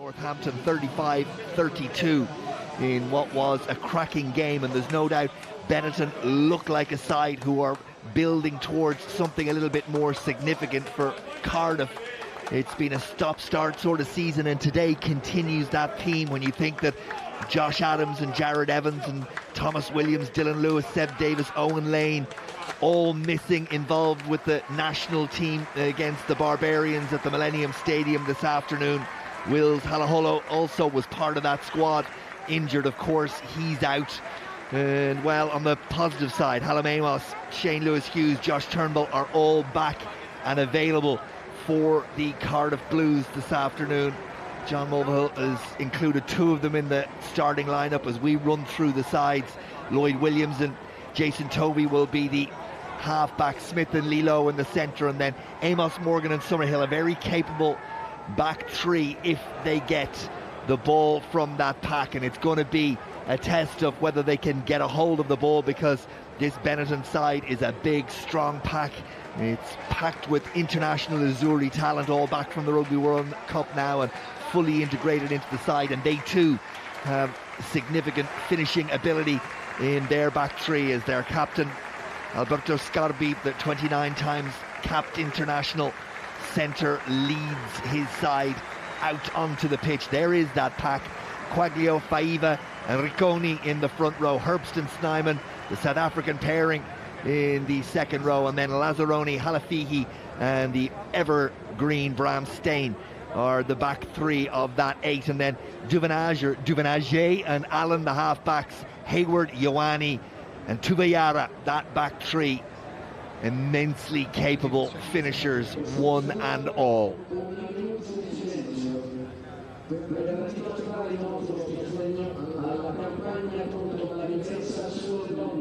Northampton 35-32 in what was a cracking game, and there's no doubt Benetton look like a side who are building towards something a little bit more significant for Cardiff. It's been a stop-start sort of season, and today continues that theme when you think that Josh Adams and Jared Evans and Thomas Williams, Dylan Lewis, Seb Davis, Owen Lane, all missing, involved with the national team against the Barbarians at the Millennium Stadium this afternoon. Wills Halaholo also was part of that squad, injured of course, he's out. And well, on the positive side, Hallam Amos, Shane Lewis-Hughes, Josh Turnbull are all back and available for the Cardiff Blues this afternoon. John Mulvihill has included two of them in the starting lineup as we run through the sides. Lloyd Williams and Jason Tovey will be the half-back, Smith and Lilo in the centre, and then Amos, Morgan and Summerhill, a very capable back three if they get the ball from that pack. And it's going to be a test of whether they can get a hold of the ball, because this Benetton side is a big, strong pack. It's packed with international Azzurri talent, all back from the Rugby World Cup now and fully integrated into the side, and they too have significant finishing ability in their back three, as their captain Alberto Scarbi, the 29 times capped international centre, leads his side out onto the pitch. There is that pack: Quaglio, Faiva and Ricconi in the front row, Herbston, Snyman, the South African pairing in the second row, and then Lazzaroni, Halafihi and the evergreen Bram Stain are the back three of that eight. And then Duvenage and Allen, the half-backs, Hayward, Ioane and Tuveyara, that back three. Immensely capable finishers, one and all.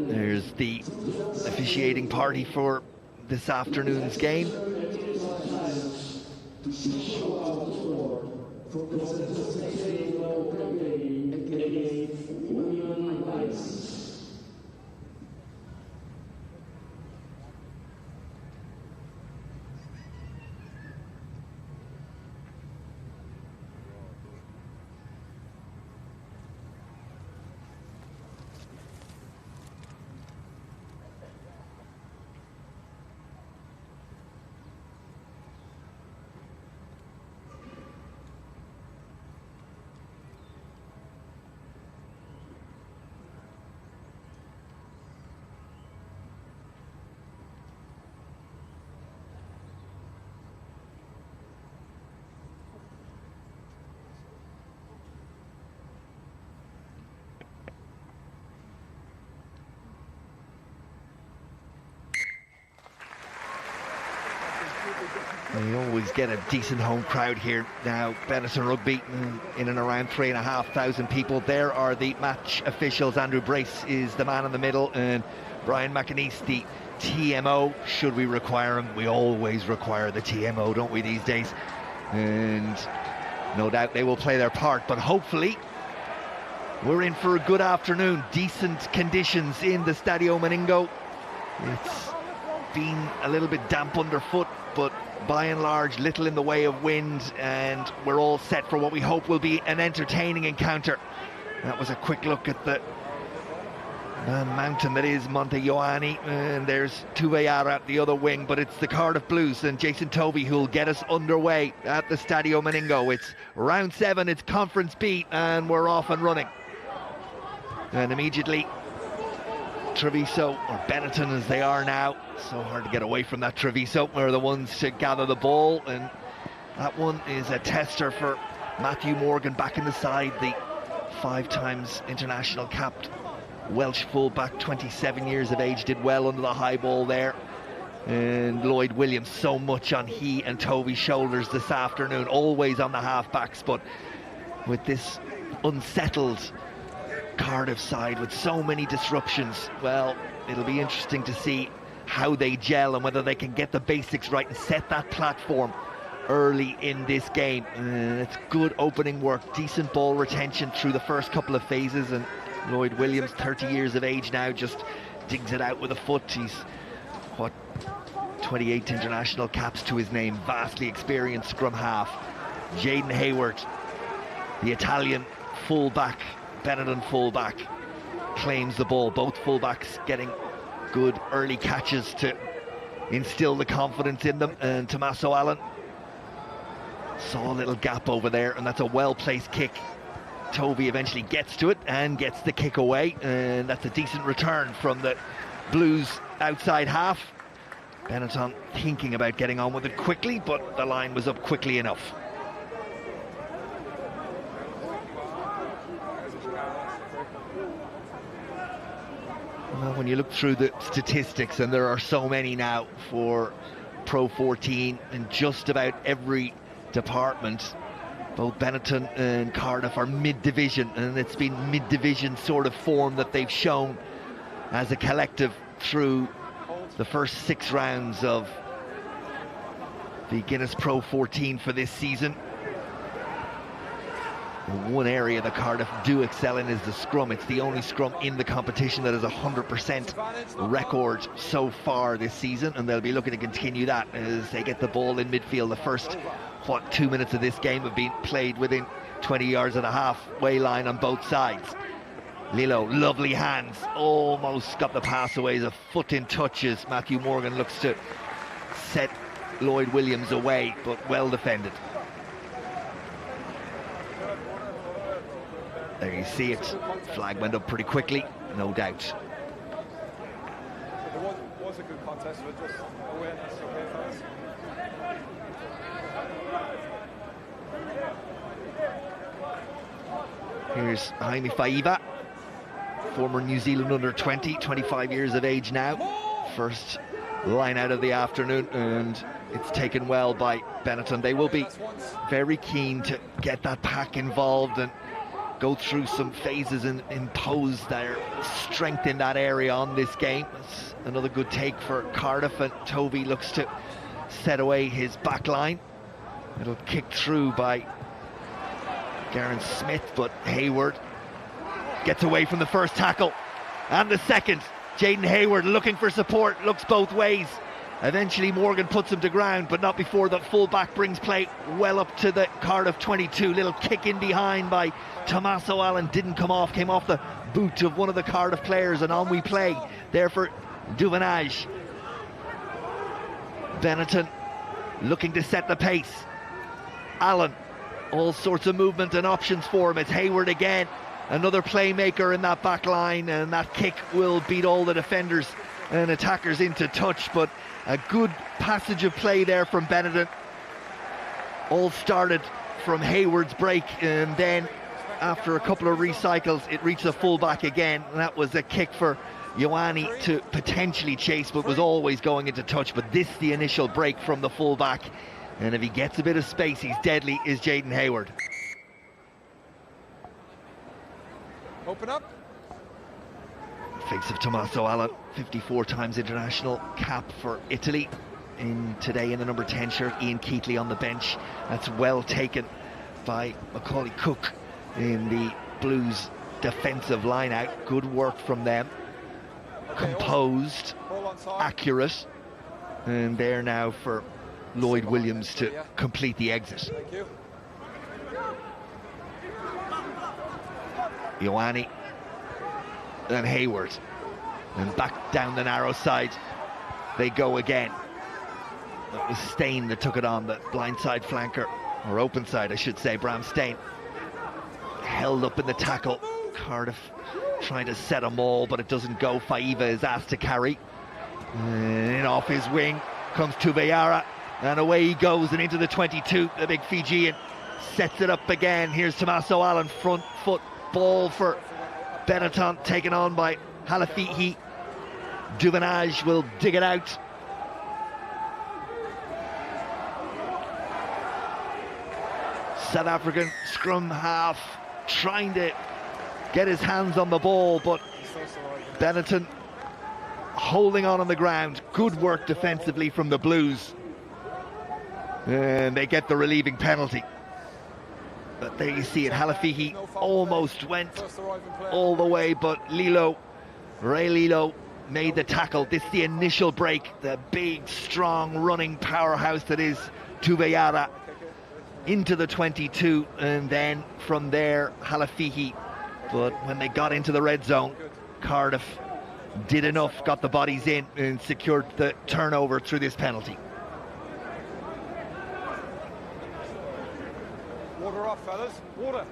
There's the officiating party for this afternoon's game. They always get a decent home crowd here now. Benetton Rugby in and around 3,500 people. There are the match officials. Andrew Brace is the man in the middle, and Brian McAneese, the TMO, should we require him. We always require the TMO, don't we, these days? And no doubt they will play their part, but hopefully we're in for a good afternoon. Decent conditions in the Stadio Meningo. It's been a little bit damp underfoot, but by and large little in the way of wind, and we're all set for what we hope will be an entertaining encounter. That was a quick look at the mountain that is Monte Ioane, and there's Tuveyara at the other wing, but it's the Cardiff Blues and Jason Tovey who'll get us underway at the Stadio Meningo. It's round 7, it's Conference B, and we're off and running. And immediately Treviso, or Benetton as they are now, so hard to get away from that Treviso, are the ones to gather the ball, and that one is a tester for Matthew Morgan back in the side, the 5 times international capped Welsh fullback, 27 years of age, did well under the high ball there. And Lloyd Williams, so much on he and Tovey's shoulders this afternoon, always on the half-backs, but with this unsettled Cardiff side with so many disruptions, well, it'll be interesting to see how they gel and whether they can get the basics right and set that platform early in this game. It's good opening work, decent ball retention through the first couple of phases, and Lloyd Williams, 30 years of age now, just digs it out with a foot. He's, what, 28 international caps to his name, vastly experienced scrum half. Jaden Hayward The Italian fullback, Benetton fullback, claims the ball. Both fullbacks getting good early catches to instill the confidence in them. And Tommaso Allen saw a little gap over there, and that's a well-placed kick. Tovey eventually gets to it and gets the kick away, and that's a decent return from the Blues outside half. Benetton thinking about getting on with it quickly, but the line was up quickly enough. Well, when you look through the statistics, and there are so many now for Pro 14 in just about every department, both Benetton and Cardiff are mid-division, and it's been mid-division sort of form that they've shown as a collective through the first 6 rounds of the Guinness Pro 14 for this season. One area that Cardiff do excel in is the scrum. It's the only scrum in the competition that has a 100% record so far this season, and they'll be looking to continue that as they get the ball in midfield. The first 2 minutes of this game have been played within 20 yards of the halfway line on both sides. Lilo, lovely hands, almost got the pass away as a foot in touches. Matthew Morgan looks to set Lloyd Williams away, but well defended. There you see it, flag went up pretty quickly, no doubt. It was a good contest, but just awareness, okay, fellas? Here's Jaime Faiva, former New Zealand under-20, 25 years of age now. First line out of the afternoon, and it's taken well by Benetton. They will be very keen to get that pack involved and go through some phases and impose their strength in that area on this game. It's another good take for Cardiff, and Tovey looks to set away his back line. It'll kick through by Garen Smith, but Hayward gets away from the first tackle and the second. Jaden Hayward looking for support, looks both ways. Eventually Morgan puts him to ground, but not before the full-back brings play well up to the Cardiff 22. Little kick in behind by Tommaso Allen, didn't come off, came off the boot of one of the Cardiff players, and on we play there for Duvenage. Benetton looking to set the pace. Allen, all sorts of movement and options for him. It's Hayward again, another playmaker in that back line, and that kick will beat all the defenders and attackers into touch, but a good passage of play there from Benetton. All started from Hayward's break, and then after a couple of recycles it reached the full-back again, and that was a kick for Ioane to potentially chase, but was always going into touch. But this, the initial break from the full-back, and if he gets a bit of space, he's deadly, is Jaden Hayward. Open up. Face of Tommaso Allen, 54 times international cap for Italy. Today in the number 10 shirt, Ian Keatley on the bench. That's well taken by Macaulay Cook in the Blues defensive line out. Good work from them. Composed, accurate, and there now for Lloyd Williams to complete the exit. Ioane and Hayward, and back down the narrow side they go again. It was Stain that took it on, the blindside flanker, or open side I should say. Bram Stain held up in the tackle. Cardiff trying to set a maul, but it doesn't go. Faiva is asked to carry, and off his wing comes Tuveyara, and away he goes and into the 22. The big Fijian sets it up again. Here's Tommaso Allen, front foot ball for Benetton, taken on by Halafihi. Duvenage will dig it out. South African scrum half trying to get his hands on the ball, but Benetton holding on the ground. Good work defensively from the Blues, and they get the relieving penalty. But there you see it, Halafihi almost went all the way, but Ray Lilo made the tackle. This is the initial break, the big, strong, running powerhouse that is Tuveyara. into the 22, and then from there Halafihi. But when they got into the red zone, Cardiff did enough, got the bodies in and secured the turnover through this penalty. Water off, fellas. Water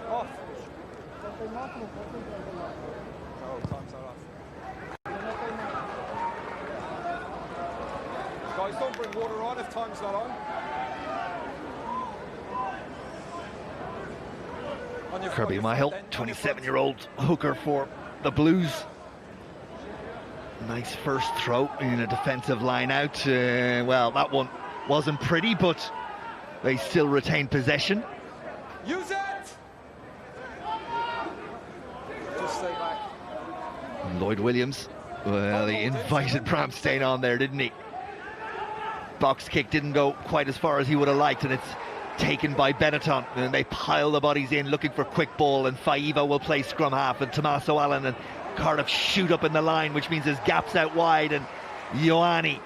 off. Oh, time's not off. Guys, don't bring water on if time's not on. Kirby Myhill, 27-year-old hooker for the Blues. Nice first throw in a defensive line out. Well, that one wasn't pretty, but they still retain possession. Use it! Just stay back. Lloyd Williams, well, he invited Bram Stain on there, didn't he? Box kick didn't go quite as far as he would have liked, and it's taken by Benetton, and they pile the bodies in looking for quick ball, and Faiva will play scrum half, and Tommaso Allen and Cardiff shoot up in the line, which means there's gaps out wide, and Ioane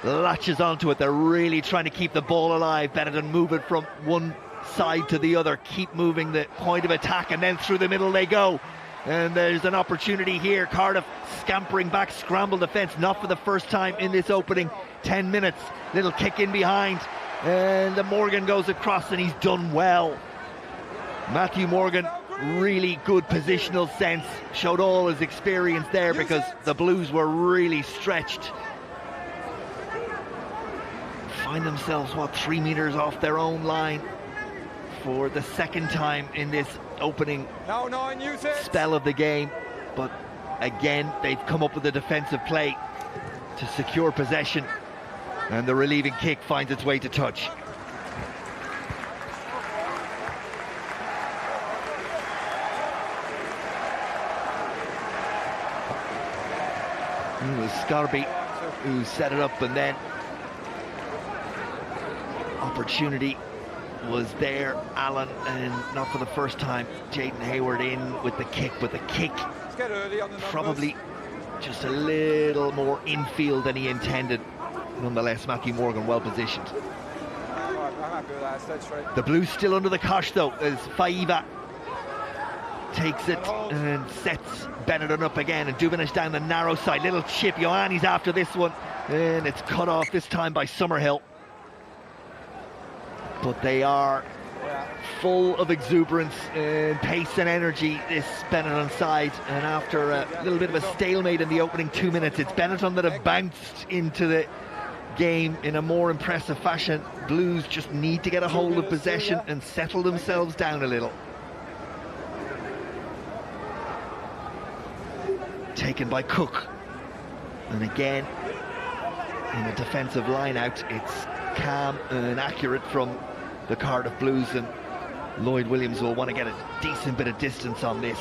latches onto it. They're really trying to keep the ball alive. Benetton move it from one side to the other, keep moving the point of attack, and then through the middle they go. And there's an opportunity here. Cardiff scampering back, scramble defence, not for the first time in this opening 10 minutes. Little kick in behind, and Morgan goes across, and he's done well. Matthew Morgan, really good positional sense, showed all his experience there because the Blues were really stretched. Find themselves, 3 meters off their own line for the second time in this opening spell of the game. But again, they've come up with a defensive play to secure possession, and the relieving kick finds its way to touch. It was Scarby who set it up, and then opportunity was there. Allen, and not for the first time, Jaden Hayward in with the kick, but the kick probably just a little more infield than he intended. Nonetheless, Matthew Morgan well positioned. The Blues still under the cosh though, as Faiva takes it and sets Benetton up again, and Dubinish down the narrow side. Little chip, Ioane's after this one, and it's cut off this time by Summerhill. But they are full of exuberance and pace and energy, this Benetton side, and after a little bit of a stalemate in the opening 2 minutes, it's Benetton that have bounced into the game in a more impressive fashion. Blues just need to get a hold of possession and settle themselves down a little. Taken by Cook, and again in a defensive line out, it's calm and accurate from the Cardiff Blues, and Lloyd Williams will want to get a decent bit of distance on this.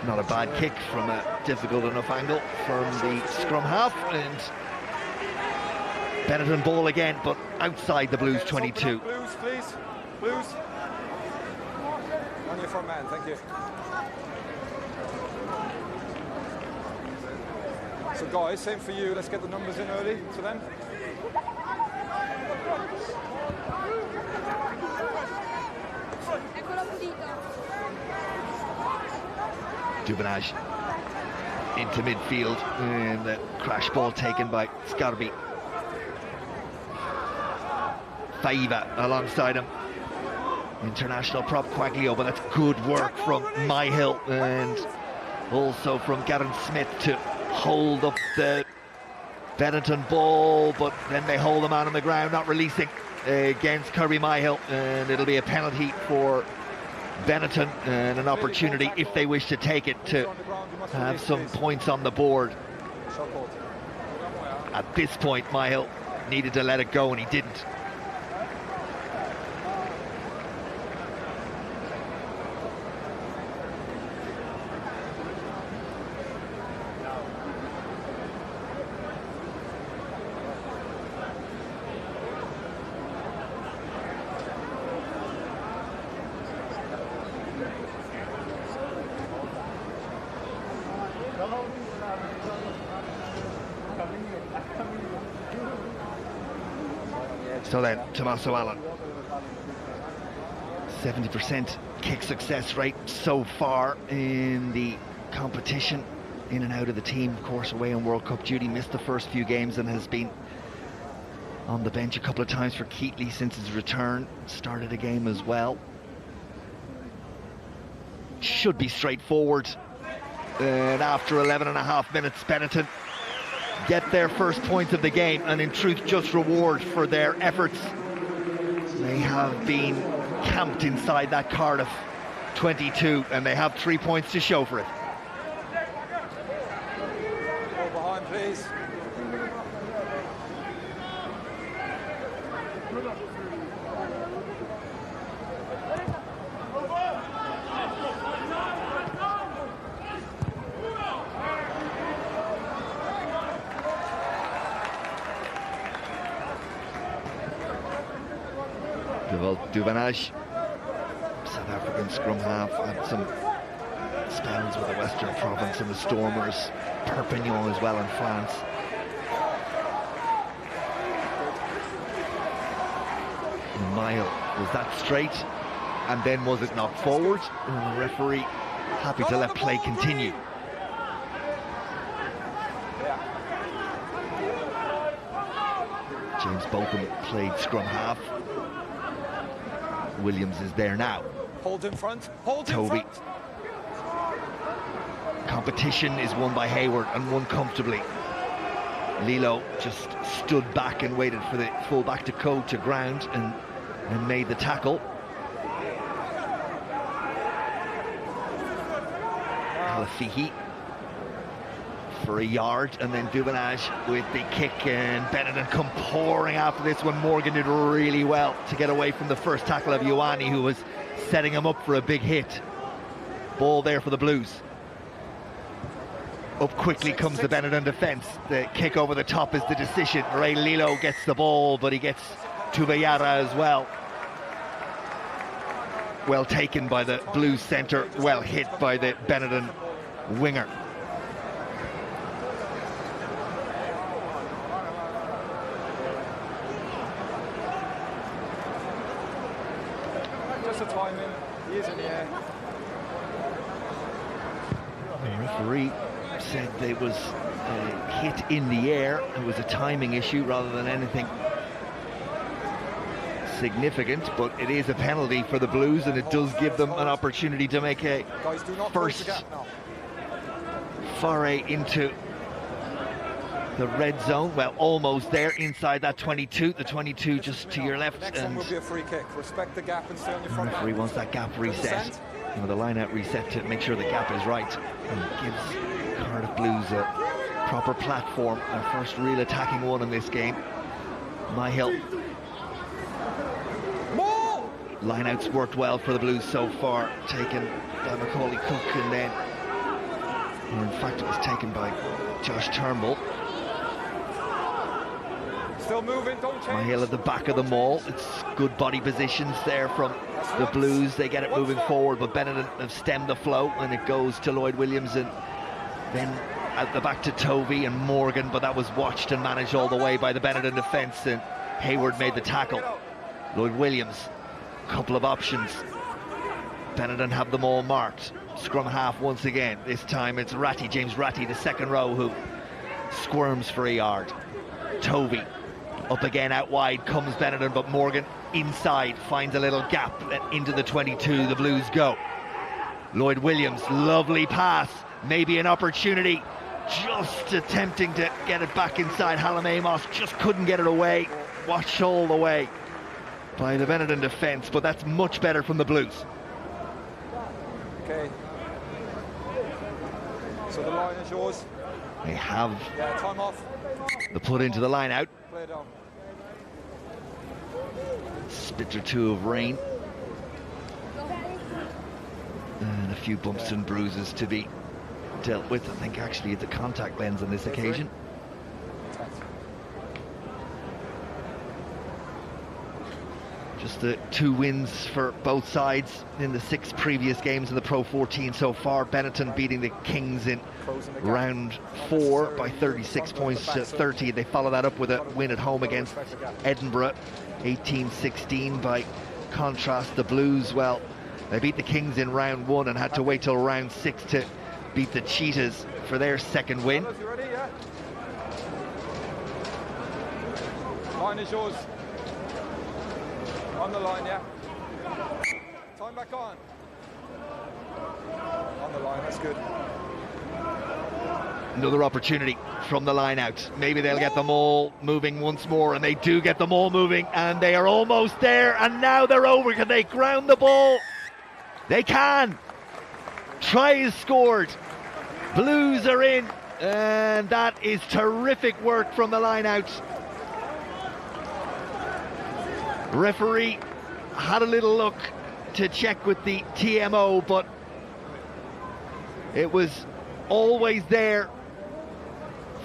Not a bad kick from a difficult enough angle from the scrum half, and Benetton ball again, but outside the Blues 22. Blues, please. Blues. On your front man, thank you. So guys, same for you, let's get the numbers in early to them. Dubinage into midfield, and the crash ball taken by Scarby. Faiva alongside him. International prop Quaglio, but that's good work from Myhill, and also from Gavin Smith to hold up the Benetton ball, but then they hold the man on the ground, not releasing against Kirby Myhill, and it'll be a penalty for Benetton, and an opportunity, if they wish to take it, to have some points on the board. At this point, Myhill needed to let it go, and he didn't. So then, Tommaso Allen. 70% kick success rate so far in the competition. In and out of the team, of course, away on World Cup duty. Missed the first few games and has been on the bench a couple of times for Keatley since his return. Started a game as well. Should be straightforward. And after 11.5 minutes, Benetton get their first point of the game, and in truth, just reward for their efforts. They have been camped inside that Cardiff 22, and they have 3 points to show for it. Go behind, please. Duvanage, South African scrum half, had some spells with the Western Province and the Stormers, Perpignan as well in France. Mile, was that straight? And then was it knocked forward? And the referee happy to let play continue. James Botham played scrum half. Williams is there now. Hold in front. Hold in Toby. front. Competition is won by Hayward and won comfortably. Lilo just stood back and waited for the full-back to go to ground and made the tackle. Alafihi for a yard, and then Duvanage with the kick, and Benetton come pouring after this when Morgan did really well to get away from the first tackle of Ioane, who was setting him up for a big hit. Ball there for the Blues. Up quickly comes the Benetton defence. The kick over the top is the decision. Ray Lilo gets the ball, but he gets Tuveyara as well. Well taken by the Blues centre, well hit by the Benetton winger. Just a timing. He is in the air. The referee said there was a hit in the air. It was a timing issue rather than anything significant, but it is a penalty for the Blues, and it does give them an opportunity to make a first foray into the red zone. Well, almost there inside that 22. The 22 just to your left. Next one will be a free kick. Respect the gap and stay on your front. The referee wants that gap reset. You know, the line-out reset to make sure the gap is right, and gives Cardiff Blues a proper platform. Their first real attacking one in this game. Myhill. Line-outs worked well for the Blues so far, taken by Macaulay Cook, and then, or in fact it was taken by Josh Turnbull. Still moving, don't change. Myhill at the back of the maul. It's good body positions there from the Blues. They get it moving forward, but Benetton have stemmed the flow, and it goes to Lloyd Williams, and then at the back to Tovey and Morgan, but that was watched and managed all the way by the Benetton defence, and Hayward made the tackle. Lloyd Williams, couple of options. Benetton have them all marked. Scrum half once again. This time it's Ratty, James Ratty, the second row, who squirms for a yard. Tovey up again out wide comes Benetton, but Morgan inside finds a little gap, and into the 22 the Blues go. Lloyd Williams, lovely pass, maybe an opportunity, just attempting to get it back inside. Hallam Amos just couldn't get it away, watched all the way by the Benetton defence, but that's much better from the Blues. Okay. So the line is yours. They have Time off. the put into the line out. Play it on. Spit or two of rain. And a few bumps and bruises to be dealt with. I think actually it's a contact lens on this occasion. Just the 2 wins for both sides in the 6 previous games in the Pro 14 so far. Benetton beating the Kings in round 4 by 36 points to 30. They follow that up with a win at home against Edinburgh, 18-16. By contrast, the Blues, well, they beat the Kings in round 1 and had to wait till round 6 to beat the Cheetahs for their second win. Line is yours. On the line, yeah. Time back on. On the line, that's good. Another opportunity from the line out. Maybe they'll get them all moving once more, and they do get them all moving, and they are almost there, and now they're over. Can they ground the ball? They can. Try is scored. Blues are in, and that is terrific work from the line out. Referee had a little look to check with the TMO, but it was always there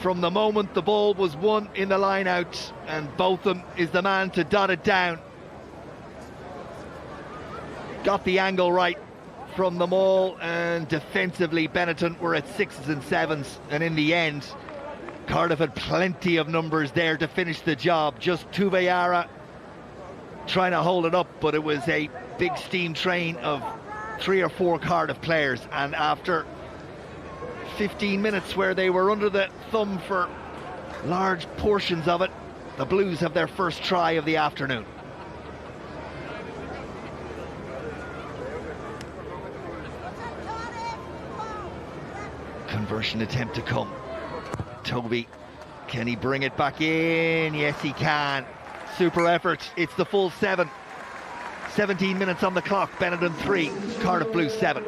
from the moment the ball was won in the line out, and Botham is the man to dot it down. Got the angle right from the maul, and defensively Benetton were at 6s and 7s, and in the end Cardiff had plenty of numbers there to finish the job. Just Tubayara trying to hold it up, but it was a big steam train of 3 or 4 Cardiff players, and after 15 minutes where they were under the thumb for large portions of it, the Blues have their first try of the afternoon. Conversion attempt to come. Toby, can he bring it back in? Yes, he can. Super effort. It's the full 7. 17 minutes on the clock. Benetton 3, Cardiff Blues 7.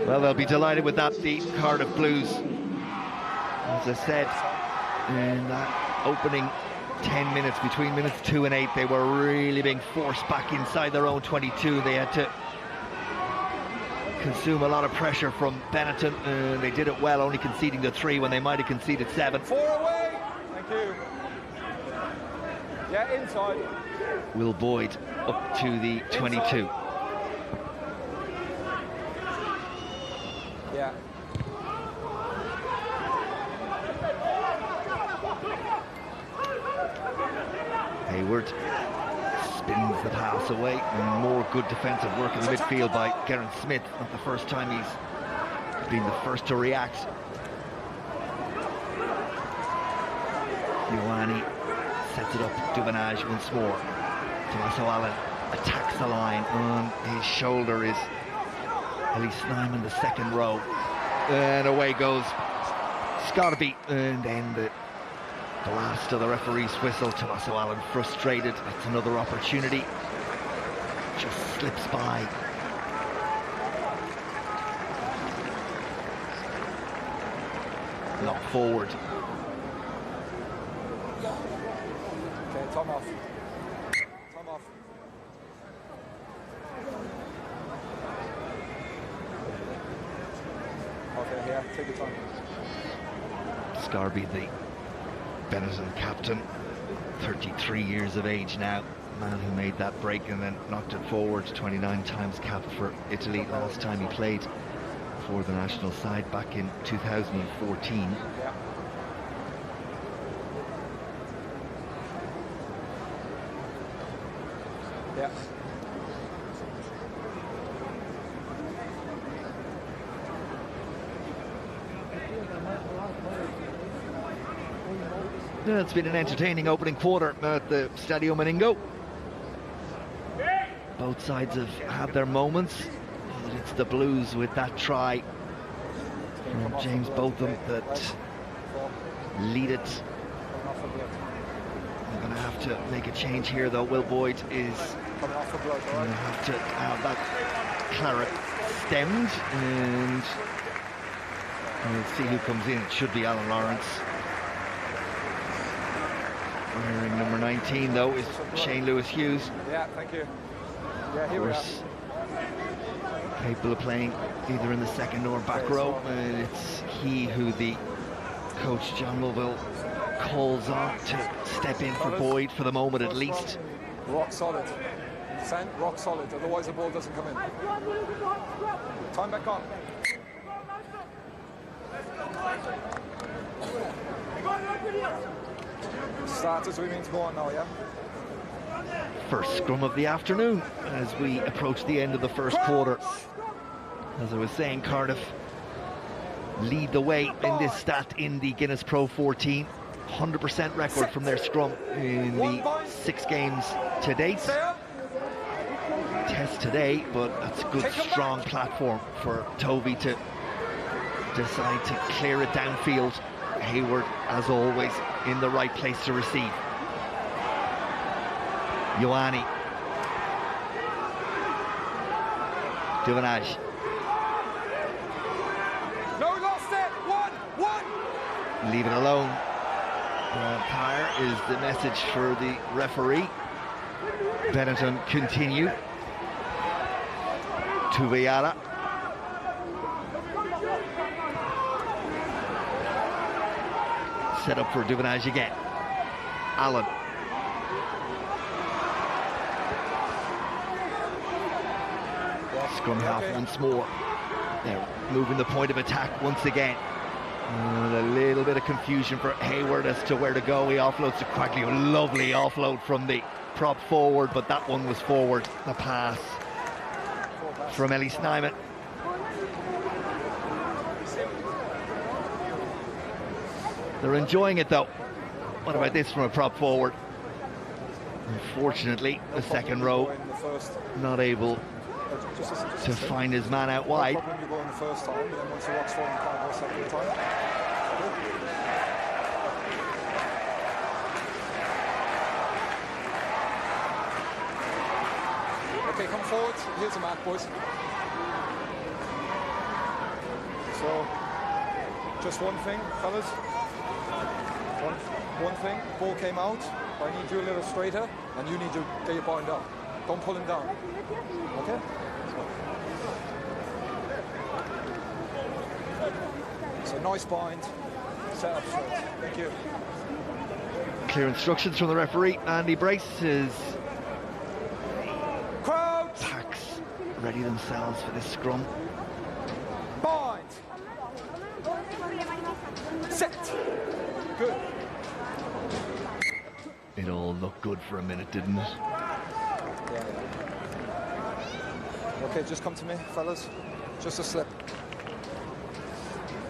Well, they'll be delighted with that, the Cardiff Blues. As I said, in that opening 10 minutes, between minutes 2 and 8, they were really being forced back inside their own 22. They had to consume a lot of pressure from Benetton, and they did it well, only conceding the 3 when they might have conceded 7. 4 away. Thank you. Yeah, inside. Will Boyd up to the 22. Yeah. Hayward spins the pass away, and more good defensive work in the midfield by Geraint Smith. Not the first time he's been the first to react. Ioane sets it up, Duvenage once more. Tommaso Allen attacks the line, on his shoulder is Ellie Snyman, the second row, and away goes Scarby, and then the blast of the referee's whistle. Tommaso Allen frustrated. That's another opportunity. Just slips by. Knock forward. Okay, Tom off. Tom off. Okay, yeah, take your time. Scarby, the Benetton captain, 33 years of age now, man who made that break and then knocked it forward. 29 times cap for Italy last time he played for the national side back in 2014. Yeah. Yeah. Yeah, it's been an entertaining opening quarter at the Stadio Meningo. Both sides have had their moments, but it's the Blues with that try from James Botham that lead it. They're going to have to make a change here, though. Will Boyd is going to have to have that claret stemmed, and we'll see who comes in. It should be Alan Lawrence. Wearing number 19, though, is Shane Lewis-Hughes. Yeah, thank you. Yeah, here we are. Capable of playing either in the second or back row, and it's he who the Coach John Lovell calls on to step in for Boyd for the moment at least. Rock solid. Rock solid, otherwise the ball doesn't come in. Time back on. Starters, we mean to go on now, yeah? First scrum of the afternoon as we approach the end of the first quarter. As I was saying, Cardiff lead the way in this stat in the Guinness Pro 14. 100% record from their scrum in the 6 games to date. Test today, but that's a good strong platform for Tovey to decide to clear it downfield. Hayward, as always, in the right place to receive. Ioane. Duvenage. No, lost it! One! Leave it alone. Tire is the message for the referee. Benetton continue. Tuveyara. Set up for Duvenage again. Allen. Scrum half once more. They're moving the point of attack once again. And a little bit of confusion for Hayward as to where to go. He offloads to Quagley. A lovely offload from the prop forward, but that one was forward. The pass from Ellie Snyman. They're enjoying it though. What about this from a prop forward? Unfortunately, the second row not able to find his man out wide. You go in the first time, but then once the rock's falling, you can't go second time. Okay, come forward. Here's the mark, boys. So, just one thing, fellas. One thing. Ball came out. I need you a little straighter, and you need to get your bind down. Don't pull him down. Okay? So nice bind. Set up straight. Thank you. Clear instructions from the referee. Andy braces. Crowd. Packs ready themselves for this scrum. Bind. Set. Good. It all looked good for a minute, didn't it? Yeah. Okay, just come to me, fellas. Just a slip.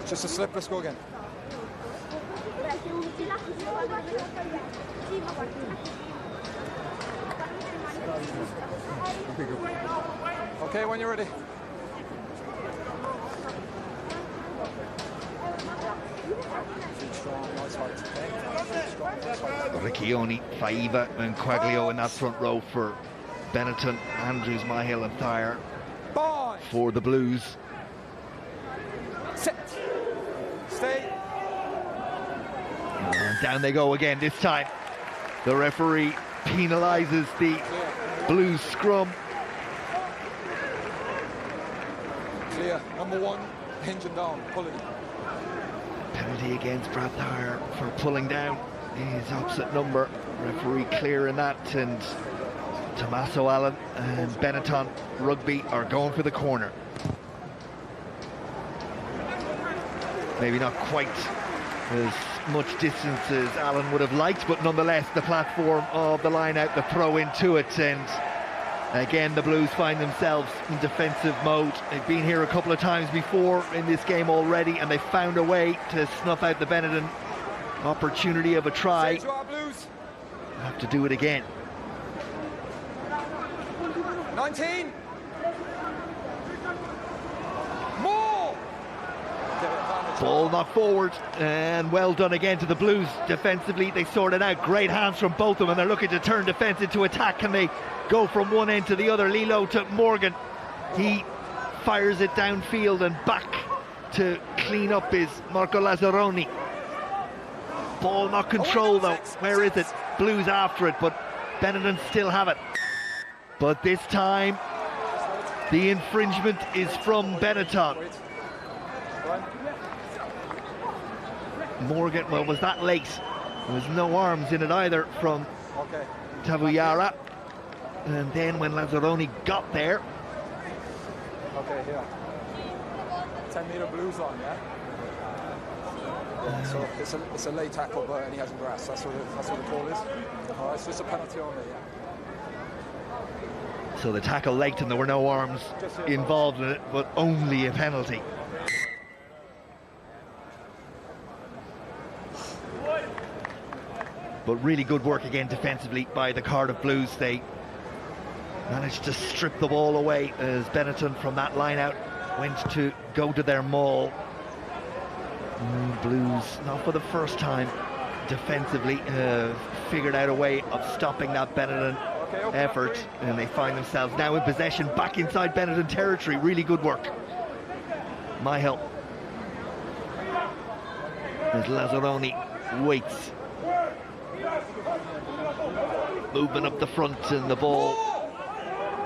Just a slip, let's go again. Okay, when you're ready. Riccioni, Faiva and Quaglio in that front row for Benetton, Andrews, Myhill and Thayer for the Blues. Set. Stay. And down they go again. This time the referee penalises the Blues scrum. Clear. Number one, hinging down, pulling. Penalty against Brad Thayer for pulling down his opposite number. Referee clearing that, and Tommaso Allen and Benetton Rugby are going for the corner. Maybe not quite as much distance as Allen would have liked, but nonetheless the platform of the line out, the throw into it, and again the Blues find themselves in defensive mode. They've been here a couple of times before in this game already, and they found a way to snuff out the Benetton opportunity of a try. Have to do it again. 19. More. Ball knocked forward, and well done again to the Blues defensively. They sorted out. Great hands from both of them, and they're looking to turn defence into attack. Can they go from one end to the other? Lilo to Morgan. He fires it downfield, and back to clean up is Marco Lazzaroni. Ball not controlled though. Where is it? Blues after it, but Benetton still have it. But this time the infringement is from Benetton. Morgan, well, was that late? There was no arms in it either from Tavuyara. And then when Lazzaroni got there... Okay, here. 10-metre blues line, yeah? Yeah, so it's a late tackle, but and he hasn't grasped. That's what the call is. All right, it's just a penalty only, yeah. So the tackle late and there were no arms involved in it, but only a penalty. But really good work again defensively by the Cardiff Blues. They managed to strip the ball away as Benetton from that line out went to go to their maul. Blues, not for the first time, defensively figured out a way of stopping that Benetton effort, and they find themselves now in possession back inside Benetton territory. Really good work. My help as Lazzaroni waits. Movement up the front, and the ball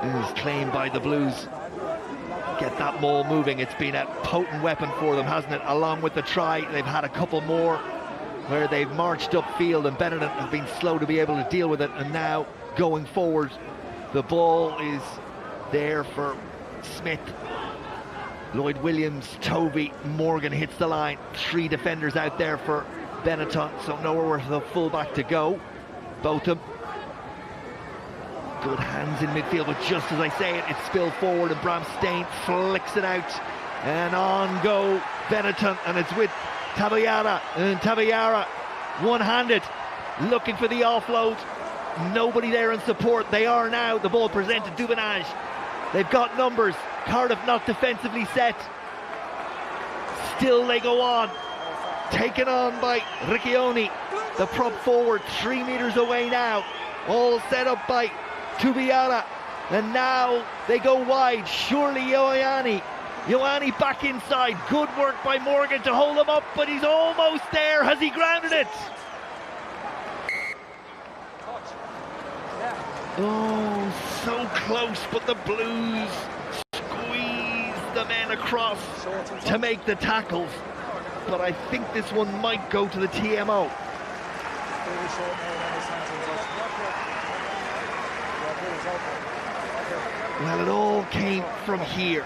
is claimed by the Blues. Get that maul moving. It's been a potent weapon for them, hasn't it? Along with the try, they've had a couple more where they've marched upfield, and Benetton have been slow to be able to deal with it. And now going forward, the ball is there for Smith, Lloyd Williams, Tovey, Morgan hits the line. 3 defenders out there for Benetton, so nowhere for the fullback to go. Botham, good hands in midfield, but just as I say it, it's spilled forward and Bram Stain flicks it out, and on go Benetton, and it's with Tavuyara, and Tavuyara one-handed looking for the offload. Nobody there in support. They are now. The ball presented to Dubanage. They've got numbers. Cardiff not defensively set. Still they go on. Taken on by Riccioni, the prop forward, 3 meters away now. All set up by Tubiara, and now they go wide. Surely Ioane back inside. Good work by Morgan to hold him up, but he's almost there. Has he grounded it? Oh, so close, but the Blues squeeze the men across to make the tackles. But I think this one might go to the TMO. Well, it all came from here.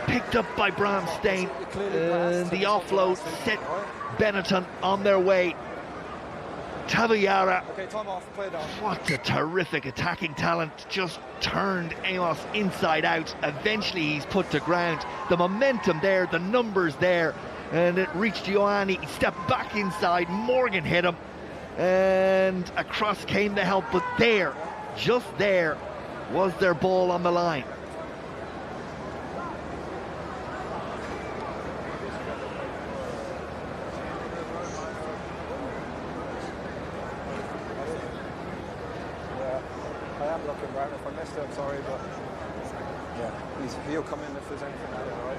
Picked up by Bram Stain, and the offload set Benetton on their way. Tavuyara, what a terrific attacking talent, just turned Amos inside out. Eventually he's put to ground. The momentum there, the numbers there, and it reached Ioane. He stepped back inside, Morgan hit him, and across came the help, but there, just there, was their ball on the line. I am looking right. If I missed it, I'm sorry, but yeah, he'll come in if there's anything out there, right?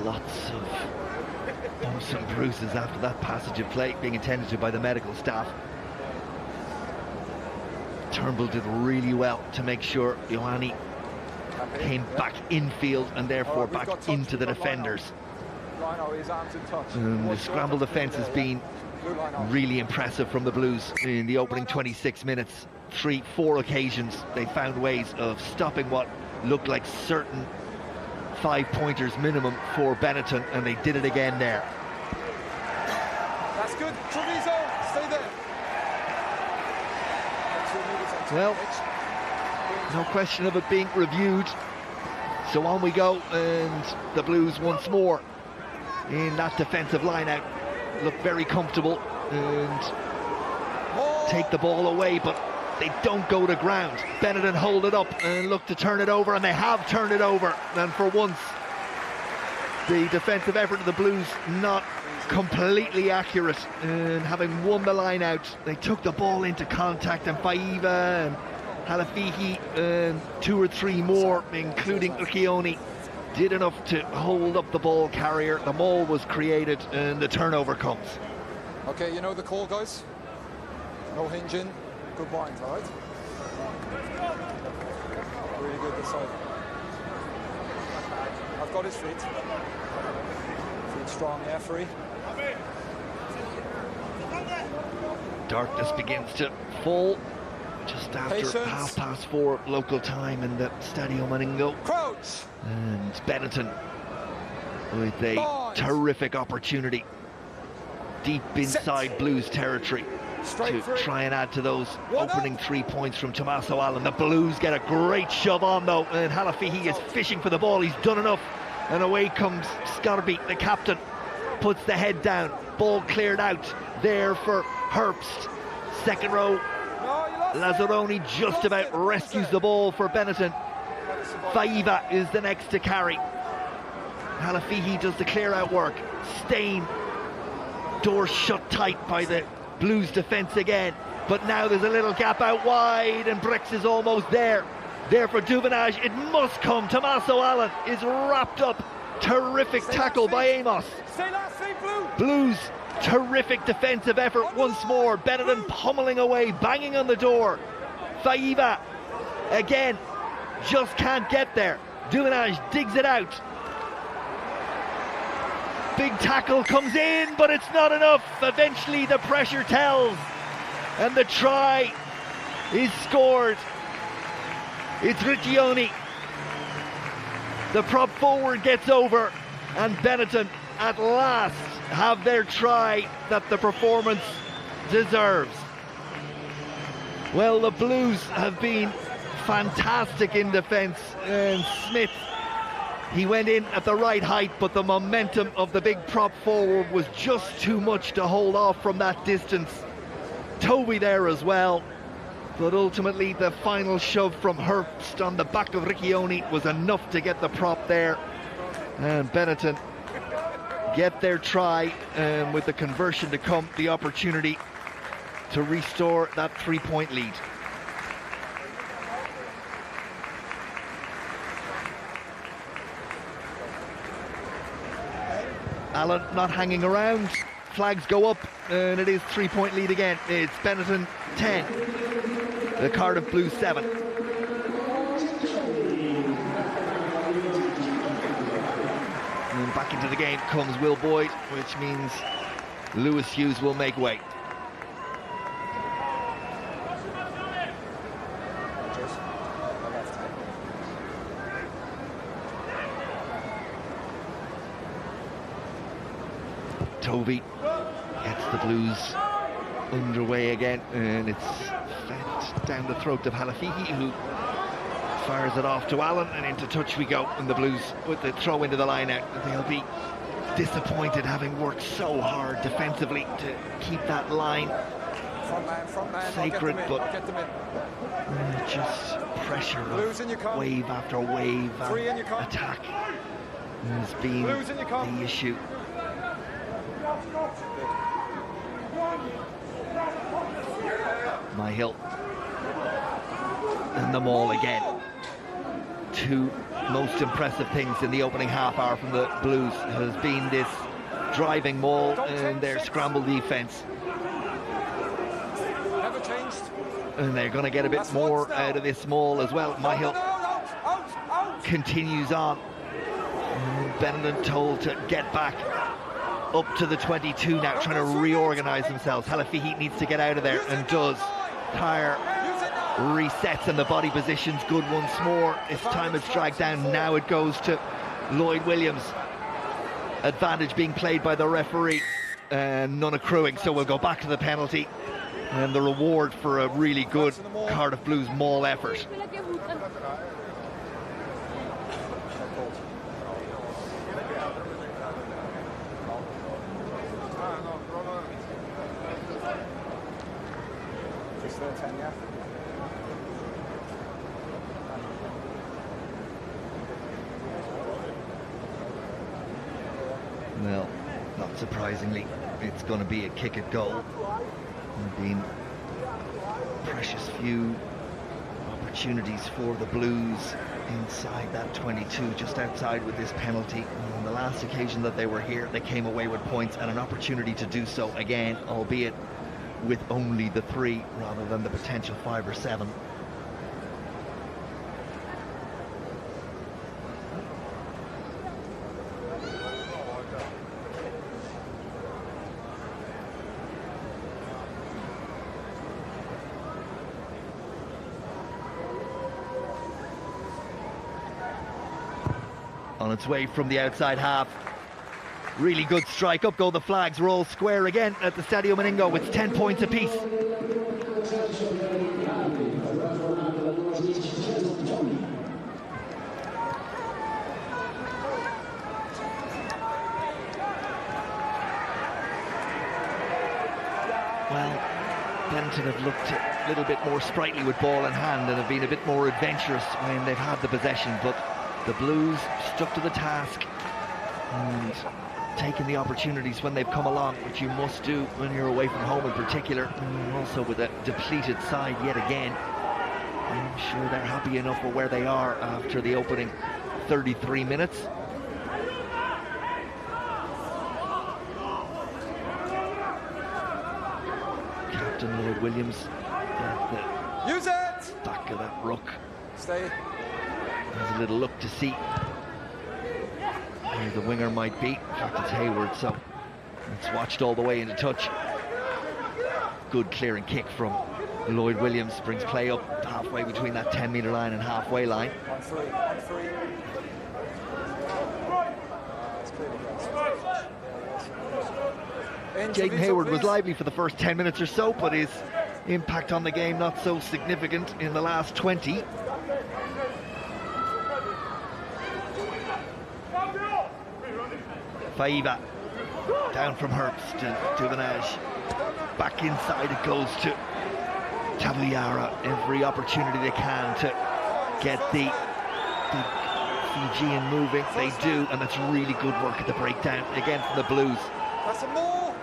Lots of bumps and bruises after that passage of play being attended to by the medical staff. Turnbull did really well to make sure Ioane came back infield and therefore back into the defenders. The scramble defence has been really impressive from the Blues in the opening 26 minutes. 3-4 occasions they found ways of stopping what looked like certain 5-pointers minimum for Benetton, and they did it again there. That's good. Treviso, stay there. Well, no question of it being reviewed. So on we go, and the Blues once more in that defensive line out look very comfortable and take the ball away, but they don't go to ground. Benetton hold it up and look to turn it over, and they have turned it over. And for once, the defensive effort of the Blues not completely accurate, and having won the line out, they took the ball into contact, and Faiva and Halafihi and 2 or 3 more, including Riccioni, did enough to hold up the ball carrier. The maul was created and the turnover comes. Okay, you know the call, guys. No hinging, good binds, all right? Really good this side. I've got his feet. Being strong referee. Darkness begins to fall just after 4:30 local time in the Stadio Maningo. Crouch. And Benetton with a terrific opportunity deep inside Blues territory to try and add to those opening 3 points from Tommaso Allen. The Blues get a great shove on though, and Halafihi is fishing for the ball. He's done enough, and away comes Scarby, the captain, puts the head down. Ball cleared out there for Herbst. Second row, Lazzaroni just about rescues the ball for Benetton. Faiva is the next to carry. Halafihi does the clear out work. Stain, door shut tight by the Blues defence again, but now there's a little gap out wide and Brex is almost there. There for Duvenage, it must come. Tommaso Allen is wrapped up. Terrific tackle by Amos. Blues, terrific defensive effort once more. Benetton pummeling away, banging on the door. Faiva again, just can't get there. Duvenage digs it out. Big tackle comes in, but it's not enough. Eventually the pressure tells, and the try is scored. It's Riccioni. The prop forward gets over, and Benetton at last have their try that the performance deserves. Well, the Blues have been fantastic in defence, and Smith, he went in at the right height, but the momentum of the big prop forward was just too much to hold off from that distance. Toby there as well, but ultimately the final shove from Herbst on the back of Riccioni was enough to get the prop there, and Benetton get their try, and with the conversion to come, the opportunity to restore that 3-point lead. Allen not hanging around, flags go up, and it is 3-point lead again. It's Benetton 10, the Cardiff Blues 7. And back into the game comes Will Boyd, which means Lewis Hughes will make way. Tovey gets the Blues underway again, and it's fed down the throat of Halafihi, who fires it off to Allen, and into touch we go, and the Blues with the throw into the line out. They'll be disappointed, having worked so hard defensively to keep that line front man, sacred, but just pressure of wave after wave and attack has been the issue. Myhill and the maul again. Two most impressive things in the opening half hour from the Blues has been this driving maul and their scramble defence. And they're going to get a bit more out of this maul as well. Myhill continues on. Benetton told to get back up to the 22 now, trying to reorganise themselves. Halafihi needs to get out of there, and does. Tyre resets, and the body position's good once more. This time it's dragged down. Now it goes to Lloyd Williams. Advantage being played by the referee, and none accruing, so we'll go back to the penalty. And the reward for a really good Cardiff Blues maul effort. Well, not surprisingly, it's going to be a kick at goal. Been precious few opportunities for the Blues inside that 22, just outside with this penalty. On the last occasion that they were here, they came away with points and an opportunity to do so again, albeit with only the 3 rather than the potential 5 or 7. on its way from the outside half. Really good strike. Up go the flags. Roll square again at the Stadio Meningo. It's 10 points apiece. Well, Benetton have looked a little bit more sprightly with ball in hand and have been a bit more adventurous when they've had the possession, but the Blues stuck to the task and taken the opportunities when they've come along, which you must do when you're away from home in particular, and also with a depleted side yet again. I'm sure they're happy enough with where they are after the opening 33 minutes. Captain Lloyd Williams at the Use it! back of that ruck. Stay. There's a little look to see where the winger might be. In fact, it's Hayward, so it's watched all the way into touch. Good clearing kick from Lloyd Williams, brings play up halfway between that 10-metre line and halfway line. On three. Jaden Hayward was lively for the first 10 minutes or so, but his impact on the game not so significant in the last 20. Faiva down from Herbst to Duvenage. Back inside it goes to Tabuyara. Every opportunity they can to get the Fijian moving. They do, and that's really good work at the breakdown again from the Blues. That's some more.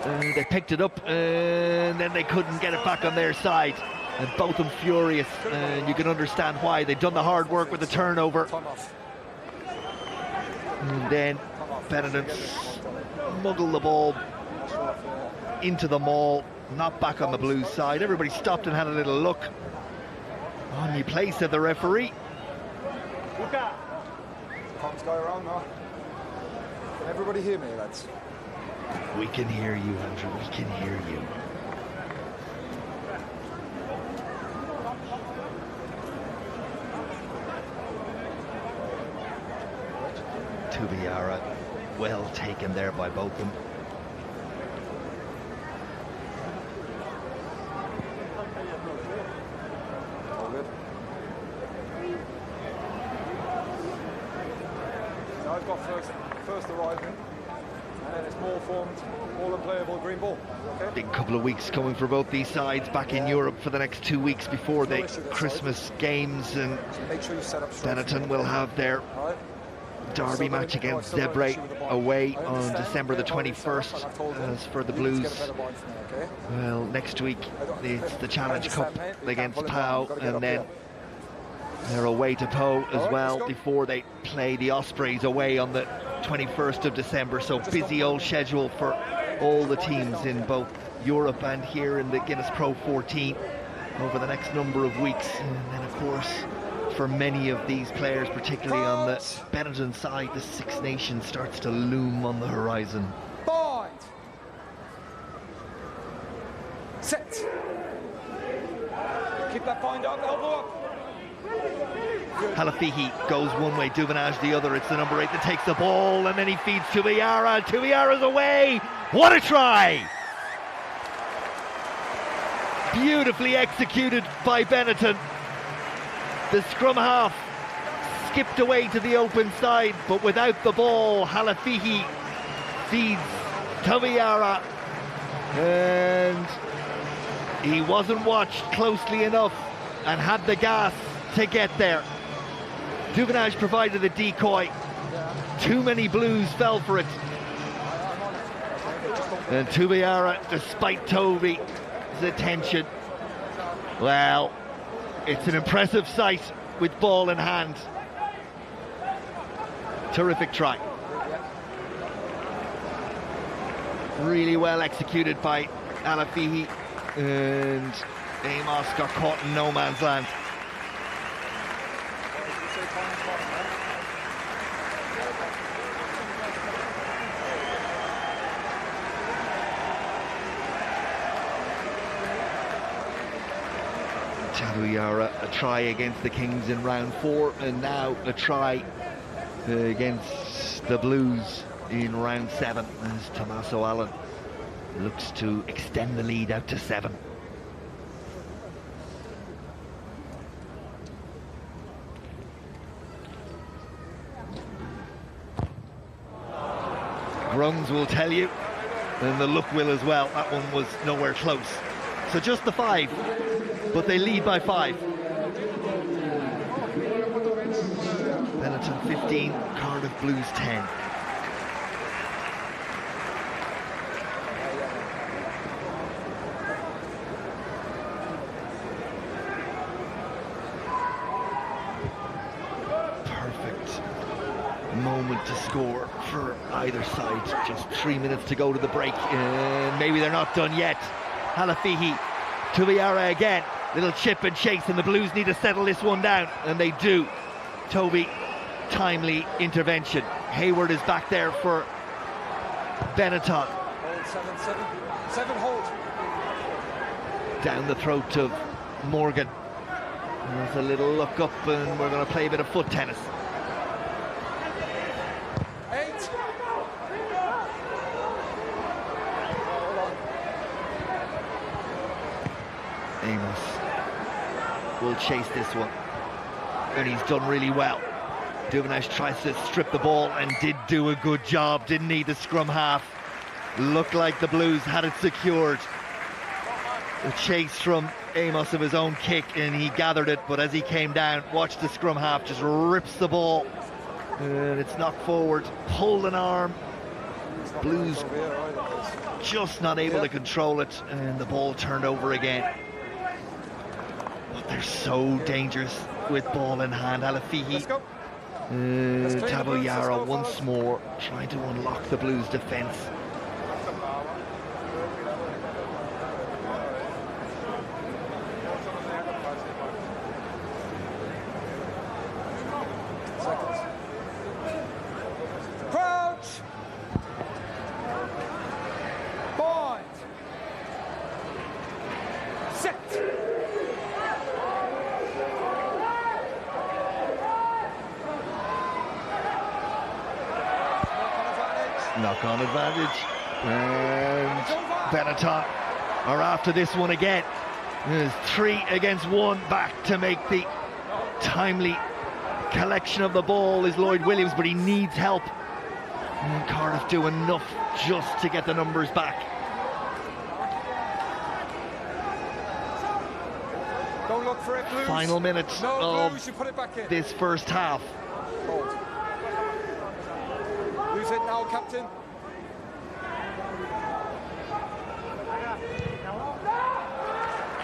They picked it up and then they couldn't get it back on their side, and both of them furious, and you can understand why. They've done the hard work with the turnover, and then Benetton smuggled the ball into the maul, not back on the Blues side. Everybody stopped and had a little look. On your place, said the referee. Comms go around now. Can everybody hear me, lads? We can hear you, Andrew, we can hear you. Tabuyara, well taken there by both of them. All good. So I've got first arriving, and then it's more formed, all unplayable green ball. Okay. Big couple of weeks coming for both these sides back in Europe for the next 2 weeks before the Christmas games, and So make sure you set up straight. Benetton will have their All right. derby match against Zebre away on December the 21st. As for the Blues, well, next week it's the Challenge Cup against Pau, and then they're away to Pau as well before they play the Ospreys away on the 21st of December. So busy old schedule for all the teams in both Europe and here in the Guinness Pro 14 over the next number of weeks. And then of course, for many of these players, particularly on the Benetton side, the Six Nations starts to loom on the horizon. Bind. Set. Keep that bind up, elbow up. Halafihi goes one way, Duvenage the other. It's the number 8 that takes the ball, and then he feeds Tabuyara. Tabuyara's away. What a try! Beautifully executed by Benetton. The scrum half skipped away to the open side, but without the ball, Halafihi feeds Tabuyara, and he wasn't watched closely enough and had the gas to get there. Duvenage provided a decoy. Too many Blues fell for it. And Tabuyara, despite Toby's attention, well, it's an impressive sight with ball in hand. Terrific try. Really well executed by Halafihi, and Amos got caught in no man's land. Tabuyara, a try against the Kings in round 4, and now a try against the Blues in round 7 as Tommaso Allen looks to extend the lead out to 7. Grungs will tell you, and the look will as well. That one was nowhere close. So just the 5, but they lead by 5. Benetton 15, Cardiff Blues 10. Perfect moment to score for either side. Just 3 minutes to go to the break, and maybe they're not done yet. Halafihi to Viara again, little chip and chase, and the Blues need to settle this one down, and they do. Toby, timely intervention. Hayward is back there for Benetton. Hold 7 hold. Down the throat of Morgan. There's a little look up, and we're going to play a bit of foot tennis. 8. Amos will chase this one, and he's done really well. Duvenash tries to strip the ball and did do a good job, didn't he? The scrum half looked like the Blues had it secured. A chase from Amos of his own kick, and he gathered it, but as he came down, watch the scrum half just rips the ball, and it's knocked forward, pulled an arm. Blues just not able to control it, and the ball turned over again. But they're so dangerous with ball in hand. Halafihi, Tavo Yara once more trying to unlock the Blues defence. Crouch. Bind. Set. Knock-on advantage, and Benetton are after this one again. There's 3 against 1 back to make the timely collection of the ball is Lloyd Williams, but he needs help. And Cardiff do enough just to get the numbers back. Don't look for it, Blues. Final minutes No, of Blues, you put it back in. this first half. Hold. Lose it now, captain.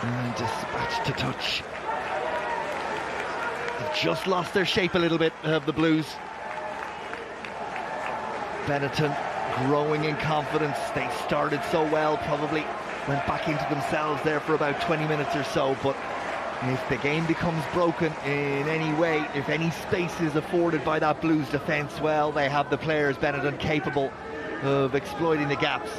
And dispatched to touch. They've just lost their shape a little bit, the Blues. Benetton growing in confidence. They started so well, probably went back into themselves there for about 20 minutes or so, but if the game becomes broken in any way, if any space is afforded by that Blues defence, well, they have the players, Benetton, capable of exploiting the gaps.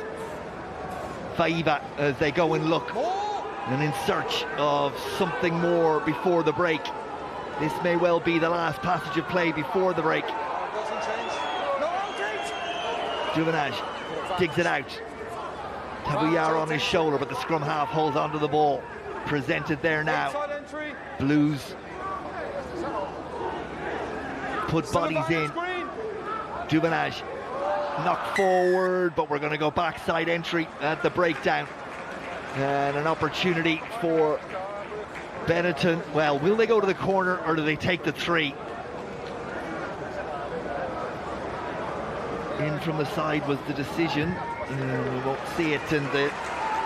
Faiva, as they go and look, and in search of something more before the break. This may well be the last passage of play before the break. Duvenage digs it out. Tabuyara on his shoulder, but the scrum half holds onto the ball. Presented there now. Blues put bodies in. Duvenage knocked forward, but we're going to go backside entry at the breakdown. And an opportunity for Benetton. Well, will they go to the corner or do they take the 3? In from the side was the decision. We won't see it, and the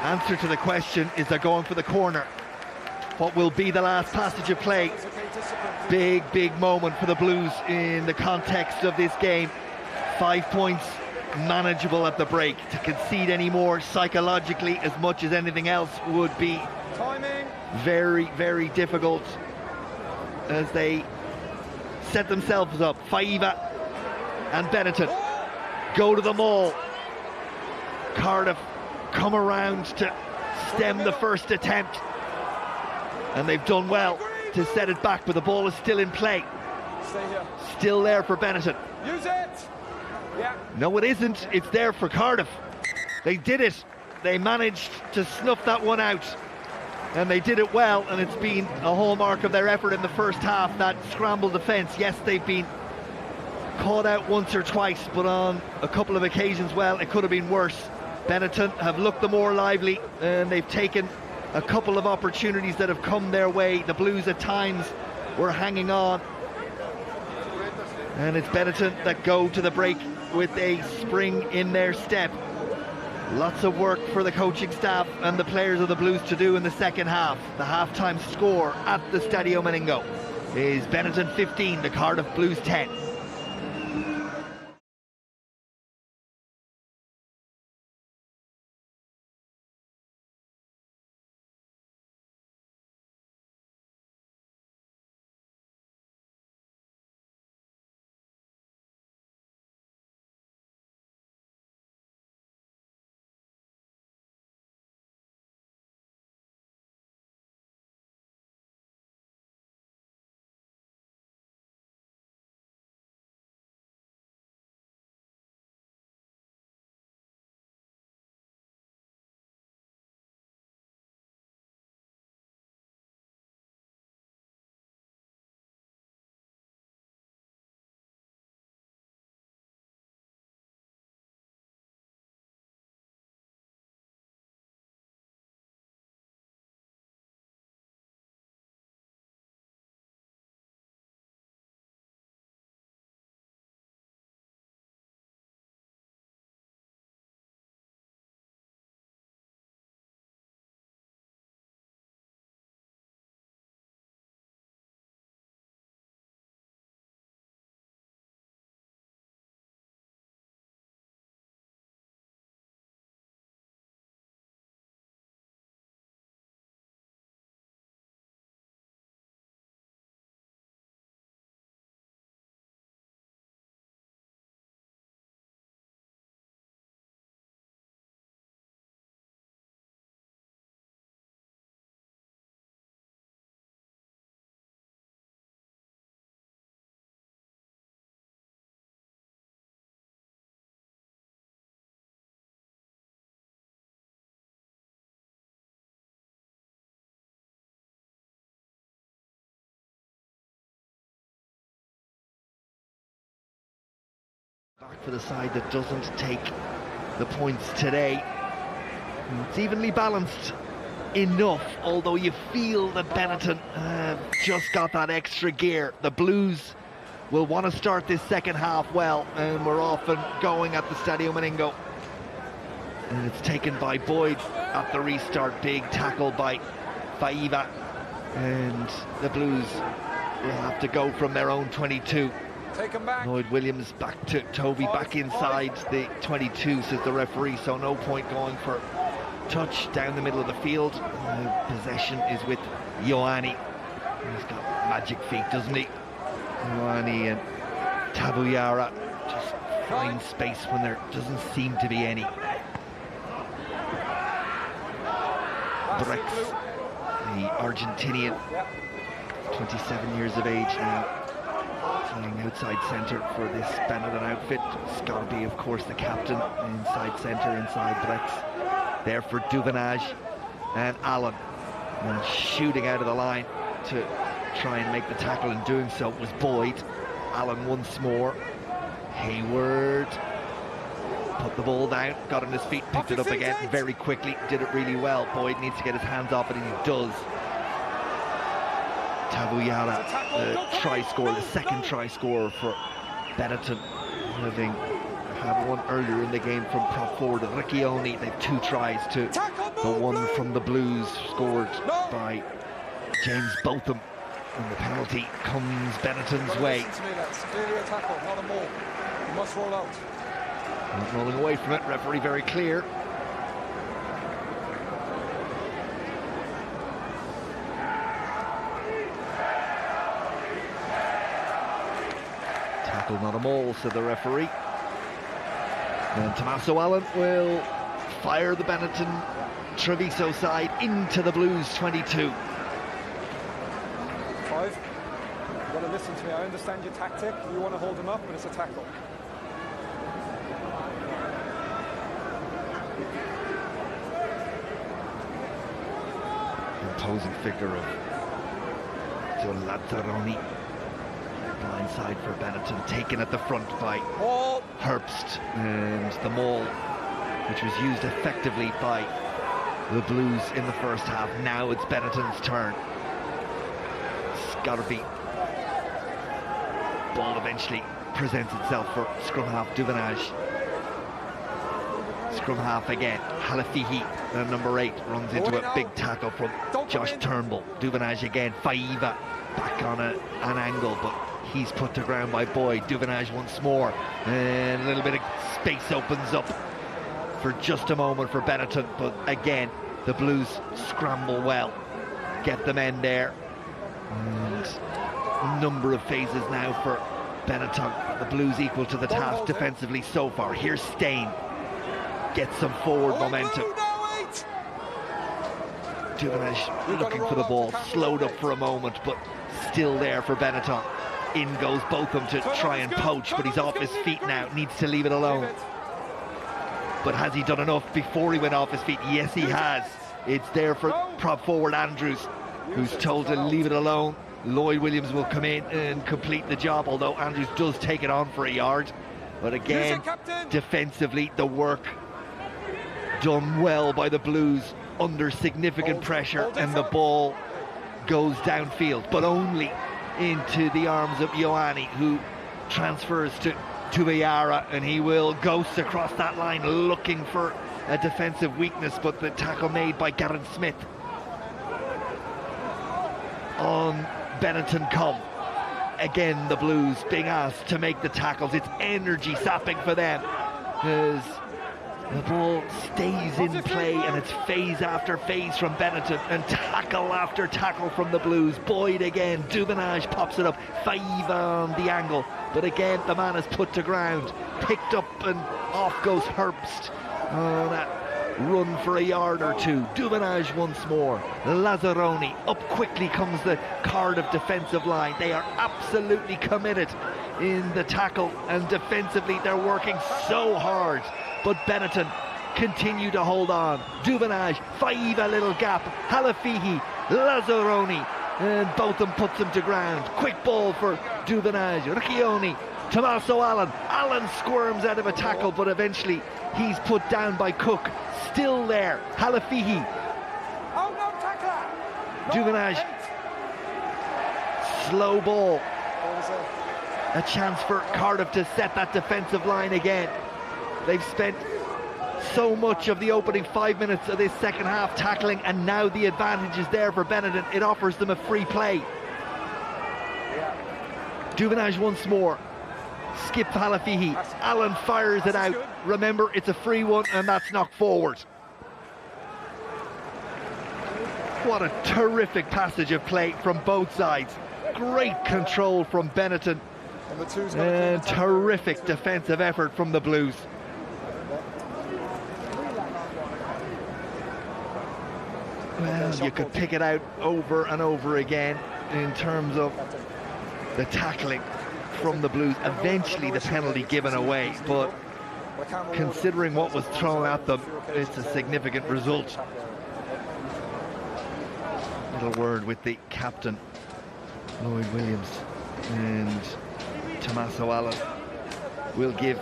answer to the question is they're going for the corner. What will be the last passage of play? Big moment for the Blues in the context of this game. 5 points, manageable at the break. To concede any more psychologically, as much as anything else, would be very difficult as they set themselves up. Faiva and Benetton go to the maul. Cardiff come around to stem the first attempt, and they've done well to set it back, but the ball is still in play. Still there for Benetton. Use it! Yeah. No, it isn't. It's there for Cardiff. They did it. They managed to snuff that one out. And they did it well, and it's been a hallmark of their effort in the first half, that scramble defence. Yes, they've been caught out once or twice, but on a couple of occasions, well, it could have been worse. Benetton have looked the more lively, and they've taken a couple of opportunities that have come their way. The Blues at times were hanging on. And it's Benetton that go to the break with a spring in their step. Lots of work for the coaching staff and the players of the Blues to do in the second half. The half-time score at the Stadio Meningo is Benetton 15, the Cardiff Blues 10. Back for the side that doesn't take the points today. It's evenly balanced enough, although you feel that Benetton just got that extra gear. The Blues will want to start this second half well, and we're off and going at the Stadio Meningo. And it's taken by Boyd at the restart. Big tackle by Faiva, and the Blues will have to go from their own 22. Take him back. Lloyd Williams back to Toby, back inside the 22, says the referee, so no point going for touch down the middle of the field. Possession is with Ioane. He's got magic feet, doesn't he? Ioane and Tabuyara just find space when there doesn't seem to be any. Brex, the Argentinian, 27 years of age now, playing outside centre for this Benetton outfit. Scarby, of course, the captain, inside centre, inside Brex. There for Duvenage and Allen. And shooting out of the line to try and make the tackle, and doing so was Boyd. Allen once more. Hayward put the ball down, got on his feet, picked it up again very quickly, did it really well. Boyd needs to get his hands off it, and he does. Tabuyara, the try scorer, the second try scorer for Benetton, having had one earlier in the game from prop forward Riccioni. They've two tries to the one from the Blues, scored by James Botham, and the penalty comes Benetton's way. That's clearly a tackle, not a maul. You must roll out. Not rolling away from it, referee very clear. Tackle, not a maul, said the referee. And Tommaso Allen will fire the Benetton Treviso side into the Blues 22. 5. got to listen to me. I understand your tactic. You want to hold him up, but it's a tackle. Imposing figure of Lazzaroni. Blindside for Benetton, taken at the front by Herbst, and the maul, which was used effectively by the Blues in the first half. Now it's Benetton's turn. It's got to be. Ball eventually presents itself for scrum half Duvenage. Scrum half again. Halafihi, number 8, runs into a big tackle from Josh Turnbull. Duvenage again. Faiva back on an angle, but he's put to ground by Boyd. Duvenage once more, and a little bit of space opens up for just a moment for Benetton, but again the Blues scramble well, get the men there, and a number of phases now for Benetton. The Blues equal to the task defensively so far. Here's Stain, gets some forward momentum. Duvenage looking for the ball, slowed up for a moment, but still there for Benetton. In goes Botham to try and poach, but he's off his feet now, needs to leave it alone. But has he done enough before he went off his feet? Yes, he has. It's there for prop forward Andrews, who's told to leave it alone. Lloyd Williams will come in and complete the job, although Andrews does take it on for a yard. But again, defensively, the work done well by the Blues under significant pressure, and the ball goes downfield, but only into the arms of Ioane, who transfers to Tubayara, and he will ghost across that line looking for a defensive weakness, but the tackle made by Gareth Smith on Benetton come. Again, the Blues being asked to make the tackles. It's energy sapping for them as the ball stays in play, and it's phase after phase from Benetton and tackle after tackle from the Blues. Boyd again, Duvenage pops it up, 5 on the angle, but again the man is put to ground, picked up, and off goes Herbst on that run for a yard or two. Duvenage once more, Lazzaroni, up quickly comes the Cardiff defensive line. They are absolutely committed in the tackle, and defensively they're working so hard. But Benetton continue to hold on. Duvenage, 5 a little gap. Halafihi, Lazzaroni, and Botham puts him to ground. Quick ball for Duvenage. Riccioni, Tommaso Allen. Allen squirms out of a tackle, but eventually he's put down by Cook. Still there, Halafihi. Duvenage, slow ball. A chance for Cardiff to set that defensive line again. They've spent so much of the opening 5 minutes of this second half tackling, and now the advantage is there for Benetton. It offers them a free play. Duvenage once more. Skip Halafihi. Allen fires it out. Remember, it's a free one, and that's knocked forward. What a terrific passage of play from both sides. Great control from Benetton, and terrific defensive effort from the Blues. Well, you could pick it out over and over again in terms of the tackling from the Blues. Eventually the penalty given away, but considering what was thrown at them, it's a significant result. Little word with the captain, Lloyd Williams, and Tommaso Allen will give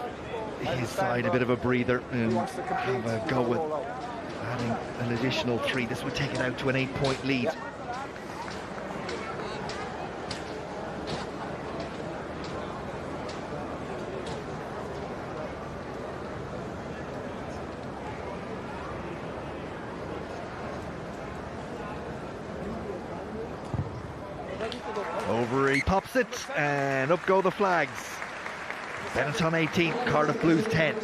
his side a bit of a breather and have a go with adding an additional 3. This would take it out to an 8-point lead. Over he pops it, and up go the flags. Benetton 18, Cardiff Blues 10.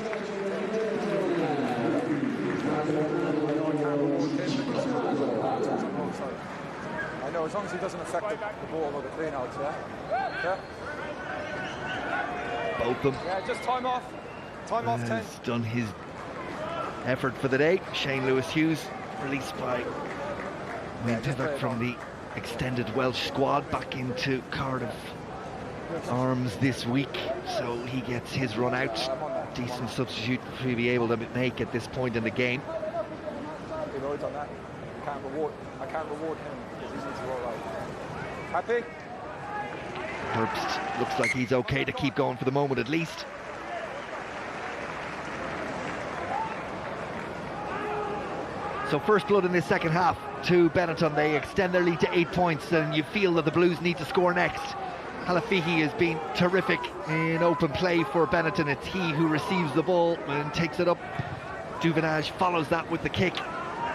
I know, as long as he doesn't affect the ball or the clean outs, yeah? Botham. Yeah, just time off. Time off 10. Has done his effort for the day. Shane Lewis-Hughes released by Wayne Pivot from the extended Welsh squad back into Cardiff arms this week, so he gets his run out. Decent substitute to be able to make at this point in the game. Relive on that. I can't reward him because he's into roll out. Happy? Herbst looks like he's okay to keep going for the moment at least. So first blood in this second half to Benetton. They extend their lead to 8 points, and you feel that the Blues need to score next. Halafihi has been terrific in open play for Benetton. It's he who receives the ball and takes it up. Duvenage follows that with the kick.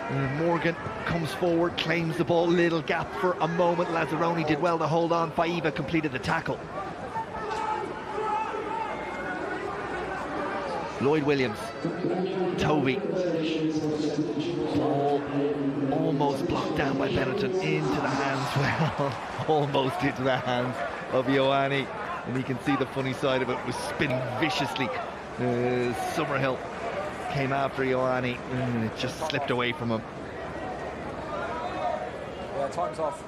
And Morgan comes forward, claims the ball, little gap for a moment. Lazzaroni did well to hold on. Faiva completed the tackle. Lloyd Williams, Toby, ball almost blocked down by Benetton into the hands, well, almost into the hands of Ioane, and you can see the funny side of it was spinning viciously. Summerhill came after Ioane and it just slipped away from him. Yeah, time's off.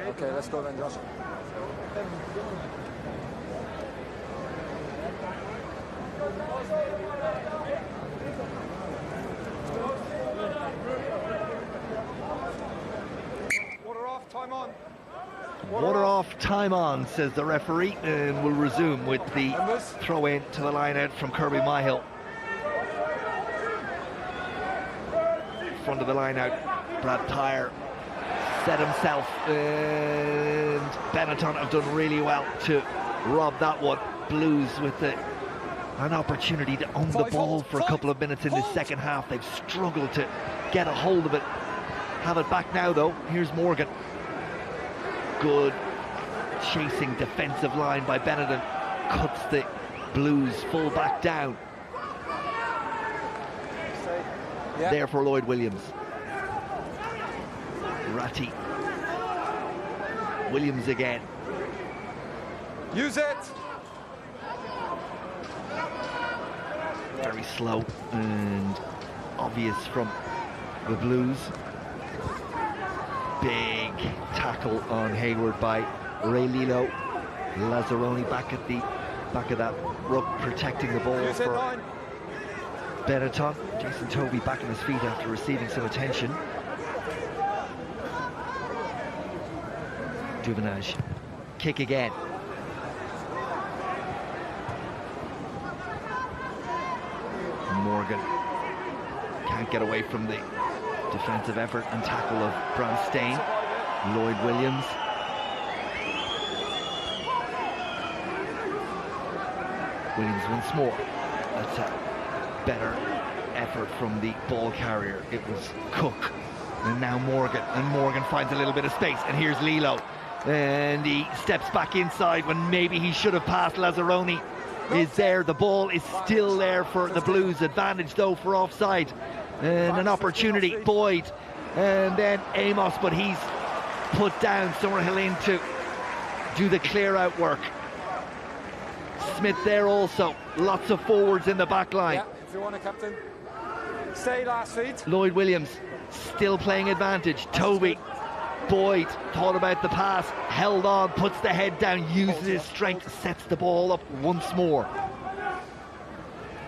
Okay, let's go then, Josh. Water off, time on. Water off, time on, says the referee, and we'll resume with the throw in to the line out from Kirby Myhill. Front of the line out, Brad Tyre set himself, and Benetton have done really well to rob that one. Blues with an opportunity to own the ball for a couple of minutes in the second half. They've struggled to get a hold of it. Have it back now though. Here's Morgan. Good chasing defensive line by Benetton. Cuts the Blues full back down. Yeah. There for Lloyd Williams. Ratty. Williams again. Use it. Very slow and obvious from the Blues. Big tackle on Hayward by Ray Lilo. Lazzaroni back at the back of that ruck, protecting the ball for Benetton. Jason Toby back on his feet after receiving some attention. Duvenage, kick again. Morgan can't get away from the defensive effort and tackle of Bronstein. Lloyd Williams. Williams once more. That's a better effort from the ball carrier. It was Cook. And now Morgan. And Morgan finds a little bit of space. And here's Lilo. And he steps back inside when maybe he should have passed. Lazzaroni is there. The ball is still there for the Blues. Advantage though for offside. And an opportunity. Boyd. And then Amos, but he's put down. Summerhill in to do the clear out work. Smith there also. Lots of forwards in the back line. Yeah, if you want to, captain. Stay last feet. Lloyd Williams still playing advantage. Toby. Boyd thought about the pass, held on, puts the head down, uses his strength, sets the ball up once more.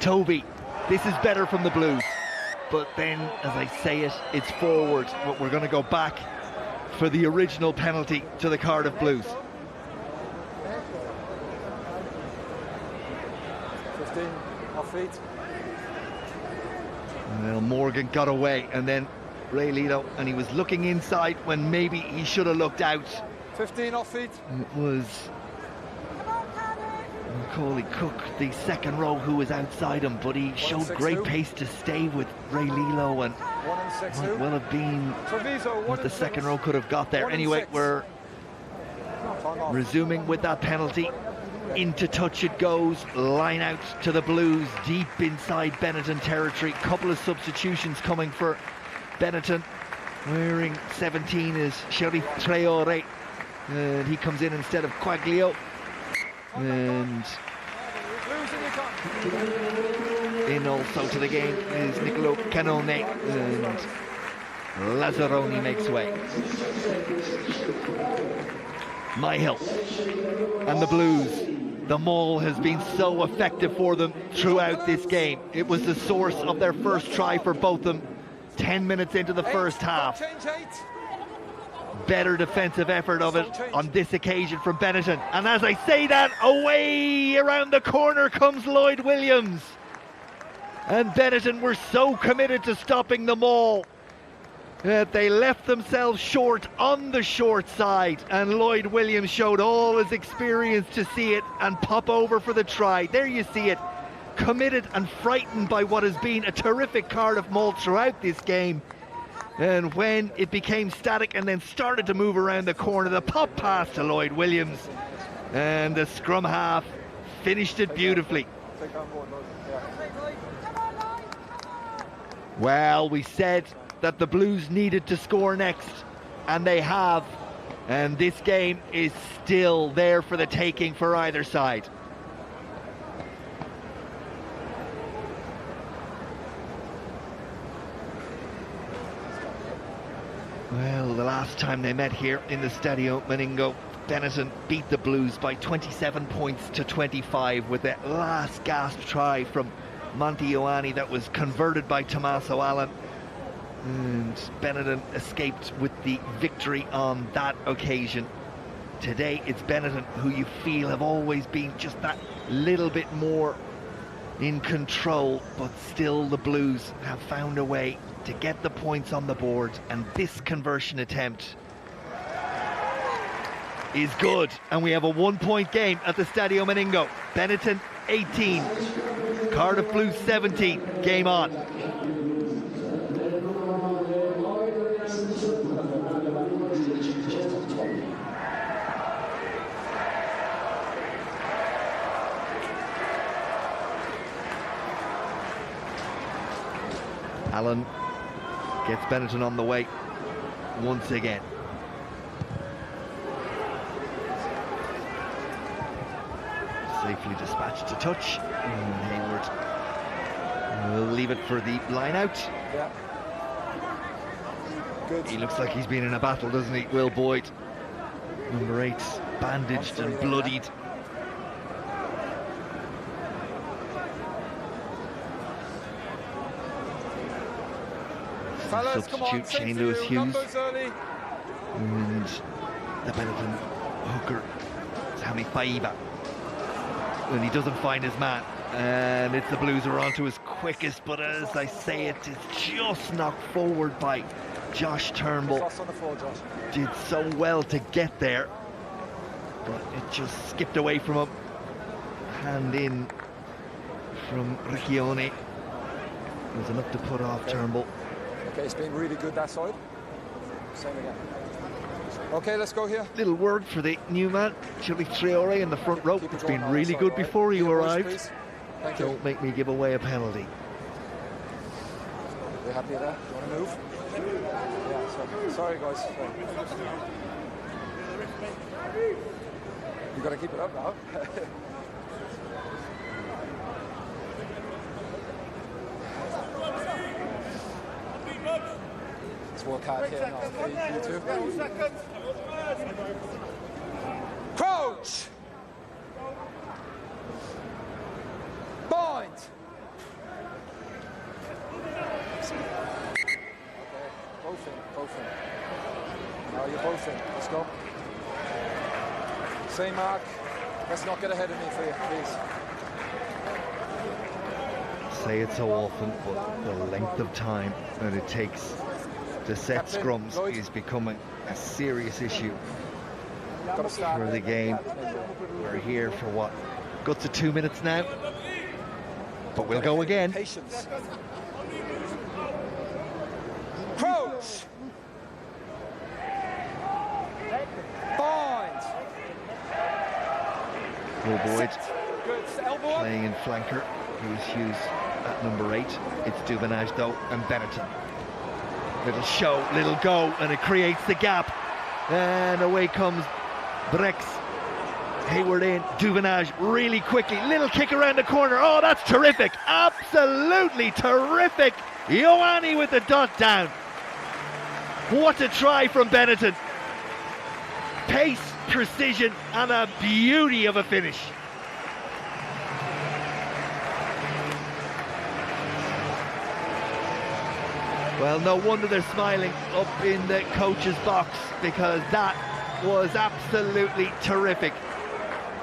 Toby, this is better from the Blues. But then, as I say it, it's forward. But we're going to go back for the original penalty to the Cardiff Blues. 15 off feet. Well, Morgan got away, and then Ray Lito, and he was looking inside when maybe he should have looked out. 15 off feet. It was Macaulay Cook, the second row, who was outside him, but he showed great pace to stay with Ray Lilo, and might well have been what the second row could have got there. Anyway, we're resuming with that penalty. Into touch it goes, line out to the Blues, deep inside Benetton territory. Couple of substitutions coming for Benetton. Wearing 17 is Sheri Traore, and he comes in instead of Quaglio. And in also to the game is Nicolo Canone, and Lazzaroni makes way. Myhill and the Blues. The maul has been so effective for them throughout this game. It was the source of their first try for both them 10 minutes into the first half. Better defensive effort of it on this occasion from Benetton. And as I say that, away around the corner comes Lloyd Williams. And Benetton were so committed to stopping the maul that they left themselves short on the short side, and Lloyd Williams showed all his experience to see it and pop over for the try. There you see it, committed and frightened by what has been a terrific Cardiff maul throughout this game. And when it became static and then started to move around the corner, the pop pass to Lloyd Williams, and the scrum half finished it beautifully. Well, we said that the Blues needed to score next, and they have, and this game is still there for the taking for either side. Well, the last time they met here in the Stadio Meningo, Benetton beat the Blues by 27 points to 25 with that last gasp try from Monty Ioane that was converted by Tommaso Allen. And Benetton escaped with the victory on that occasion. Today it's Benetton who you feel have always been just that little bit more in control, but still the Blues have found a way to get the points on the board, and this conversion attempt is good, and we have a 1-point game at the Stadio Meningo. Benetton 18, Cardiff Blues 17, game on. Allen gets Benetton on the way once again. Safely dispatched to touch. Hayward will leave it for the line out. Yeah. Good. He looks like he's been in a battle, doesn't he, Will Boyd? Number 8, bandaged and bloodied. Fellas, Substitute Shane Lewis Hughes. And the Benetton hooker, Sammy Faiba. And he doesn't find his man. And it's the Blues who are onto his quickest, but as I say, it is just knocked forward by Josh Turnbull. Did so well to get there, but it just skipped away from him. Hand in from Riccione. It was enough to put off Turnbull. Okay, it's been really good that side. Same again. Okay, let's go here. Little word for the new man, Chili Traore in the front row. It's been really good before you arrived. Don't make me give away a penalty. You happy with that? Do you want to move? Yeah, sorry guys. Sorry. You got to keep it up now. Let's work hard here now. Okay, you too. Crouch! Bind! Okay, both in. Now you're both in. Let's go. Same mark. Let's not get ahead of me for you, please. Say it so often, but the length of time that it takes to set scrums is becoming a serious issue for the game. We're here for what? Guts of 2 minutes now, but we'll go again. Patience. Crouch! Bind! Will Boyd Good. playing in flanker. Hughes at number 8. It's Duvenage though, and Benetton. Little show, little go, and it creates the gap. And away comes Brex. Hayward in, Duvenage really quickly. Little kick around the corner. Oh, that's terrific. Absolutely terrific. Ioane with the dot down. What a try from Benetton. Pace, precision, and a beauty of a finish. Well, no wonder they're smiling up in the coach's box, because that was absolutely terrific.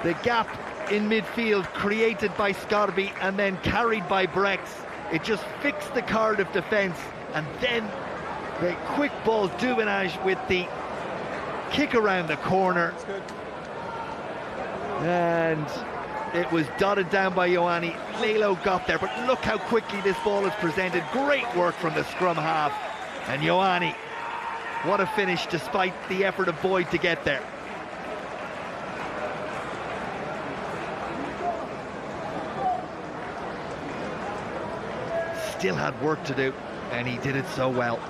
The gap in midfield created by Scorby and then carried by Brex. It just fixed the Cardiff defence, and then the quick ball Duvenage with the kick around the corner. And it was dotted down by Ioane. Lelo got there, but look how quickly this ball is presented. Great work from the scrum half. And Ioane, what a finish despite the effort of Boyd to get there. Still had work to do, and he did it so well.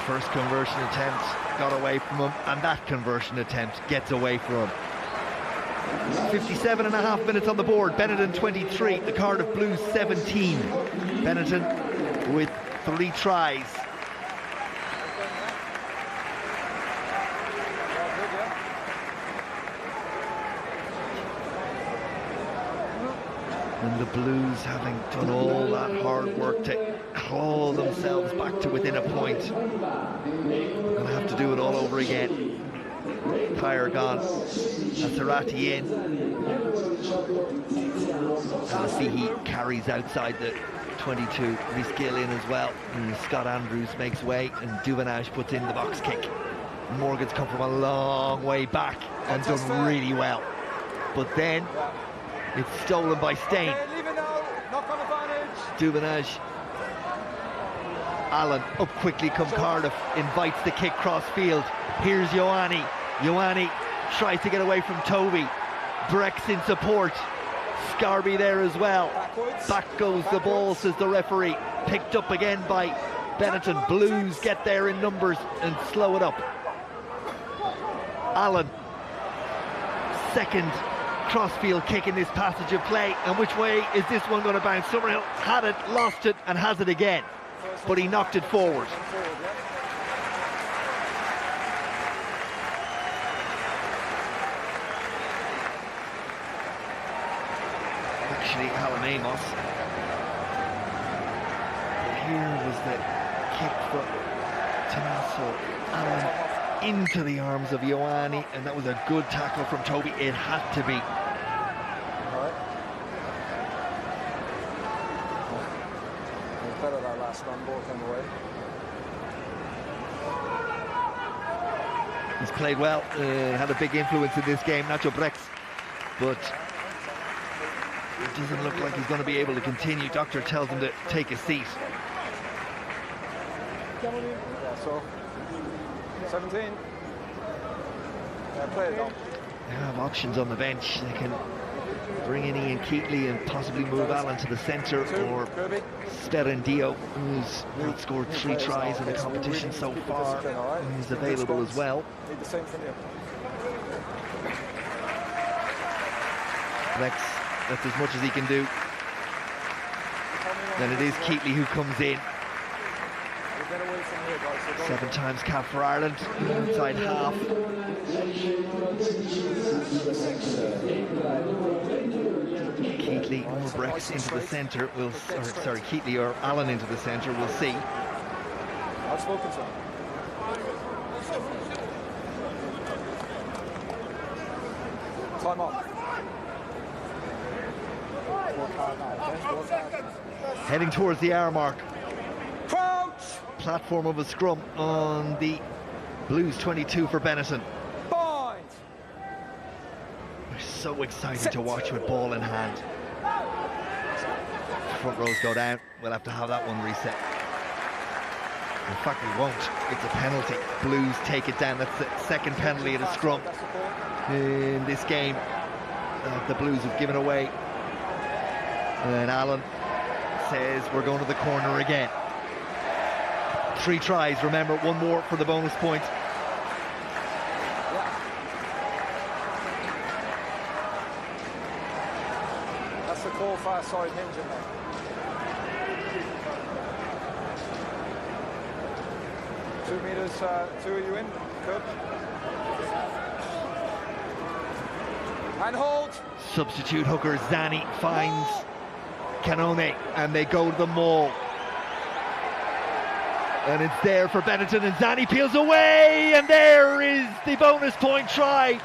First conversion attempt got away from him, and that conversion attempt gets away from him. 57.5 minutes on the board. Benetton 23, the Cardiff Blues 17. Benetton with 3 tries. And the Blues, having done all that hard work to claw themselves back to within a point, they'll have to do it all over again. Tyre gone, Aserati in. Alafihi carries outside the 22, Reskill in as well. And Scott Andrews makes way, and Duvenage puts in the box kick. Morgan's come from a long way back and done really well. But then it's stolen by Stain. Duvenage. Allen up quickly come Cardiff, invites the kick cross field. Here's Ioane. Ioane tries to get away from Toby. Brex in support. Scorby there as well. Back goes the ball, says the referee. Picked up again by Benetton. Blues get there in numbers and slow it up. Allen. Second crossfield kick in this passage of play. And which way is this one going to bounce? Summerhill had it, lost it, and has it again. But he knocked it forward. Actually, Alan Amos. But here was the kick from Tommaso Allen into the arms of Ioane, and that was a good tackle from Toby. It had to be. Better that last run, ball came away. He's played well, had a big influence in this game, Nacho Brex, but it doesn't look like he's going to be able to continue. Doctor tells him to take a seat. Yeah, so 17. Yeah, play it on. They have options on the bench. They can bring in Ian Keatley and possibly move Allen to the centre, or Sperendio, who's not scored 3 tries in the competition so far, who's available as well. Need the same from you. Lex, that's as much as he can do. Then it is Keatley who comes in. 7 times cap for Ireland, inside half. Keatley or Brex into the centre. Keatley or Allen into the centre. We'll see. I've spoken to him. Time off. Heading towards the hour mark. Crouch! Platform of a scrum on the Blues 22 for Benetton. Bind! They're so exciting to watch with ball in hand. Front rows go down. We'll have to have that one reset. In fact, we won't. It's a penalty. Blues take it down. That's the second penalty at a scrum in this game. The Blues have given away. And Allen says we're going to the corner again. 3 tries, remember, 1 more for the bonus point. That's the call, far side hinge in there. Two meters, 2 of you in, good. And hold. Substitute hooker Zani finds Canone, and they go to the maul. And it's there for Benetton, and Zani peels away, and there is the bonus point try.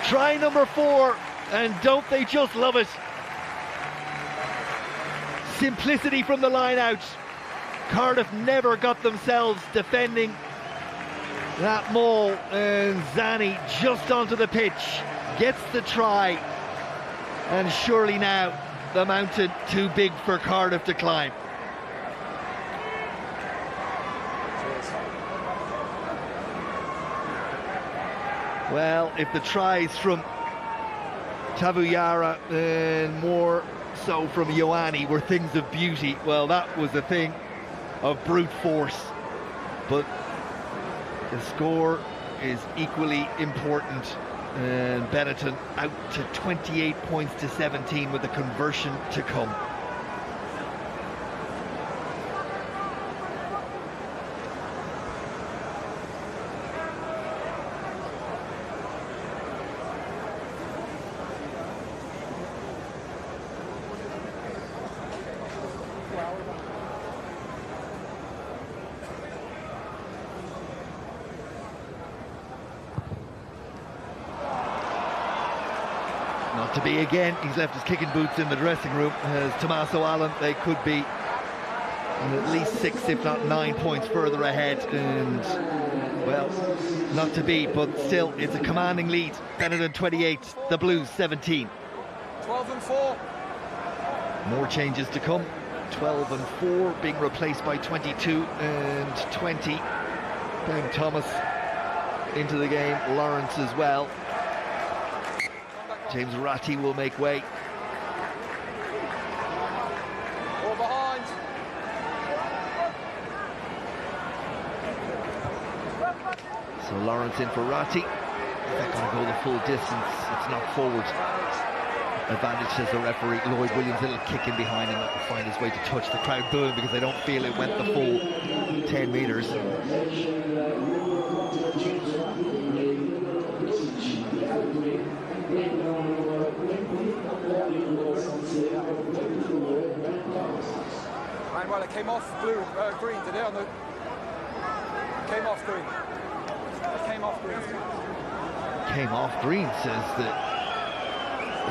Try number 4, and don't they just love it? Simplicity from the line out. Cardiff never got themselves defending that maul, and Zani just onto the pitch, gets the try, and surely now the mountain too big for Cardiff to climb. Well, if the tries from Tavuyara and more so from Ioane were things of beauty, well, that was a thing of brute force. But the score is equally important, and Benetton out to 28 points to 17 with a conversion to come. Not to be again. He's left his kicking boots in the dressing room. As Tommaso Allen, they could be at least 6, if not 9 points further ahead. And, well, not to be, but still, it's a commanding lead. Benetton 28, the Blues 17. 12 and 4. More changes to come. 12 and 4 being replaced by 22 and 20. Ben Thomas into the game. Lawrence as well. James Ratti will make way. All behind. So Lawrence in for Ratti. They're going to go the full distance. It's not forward. Advantage, says the referee. Lloyd Williams, a little kick in behind him that will find his way to touch. The crowd booing because they don't feel it went the full 10 metres. And well, it came off green today on the. Came off green. It came off green. Came off green, says the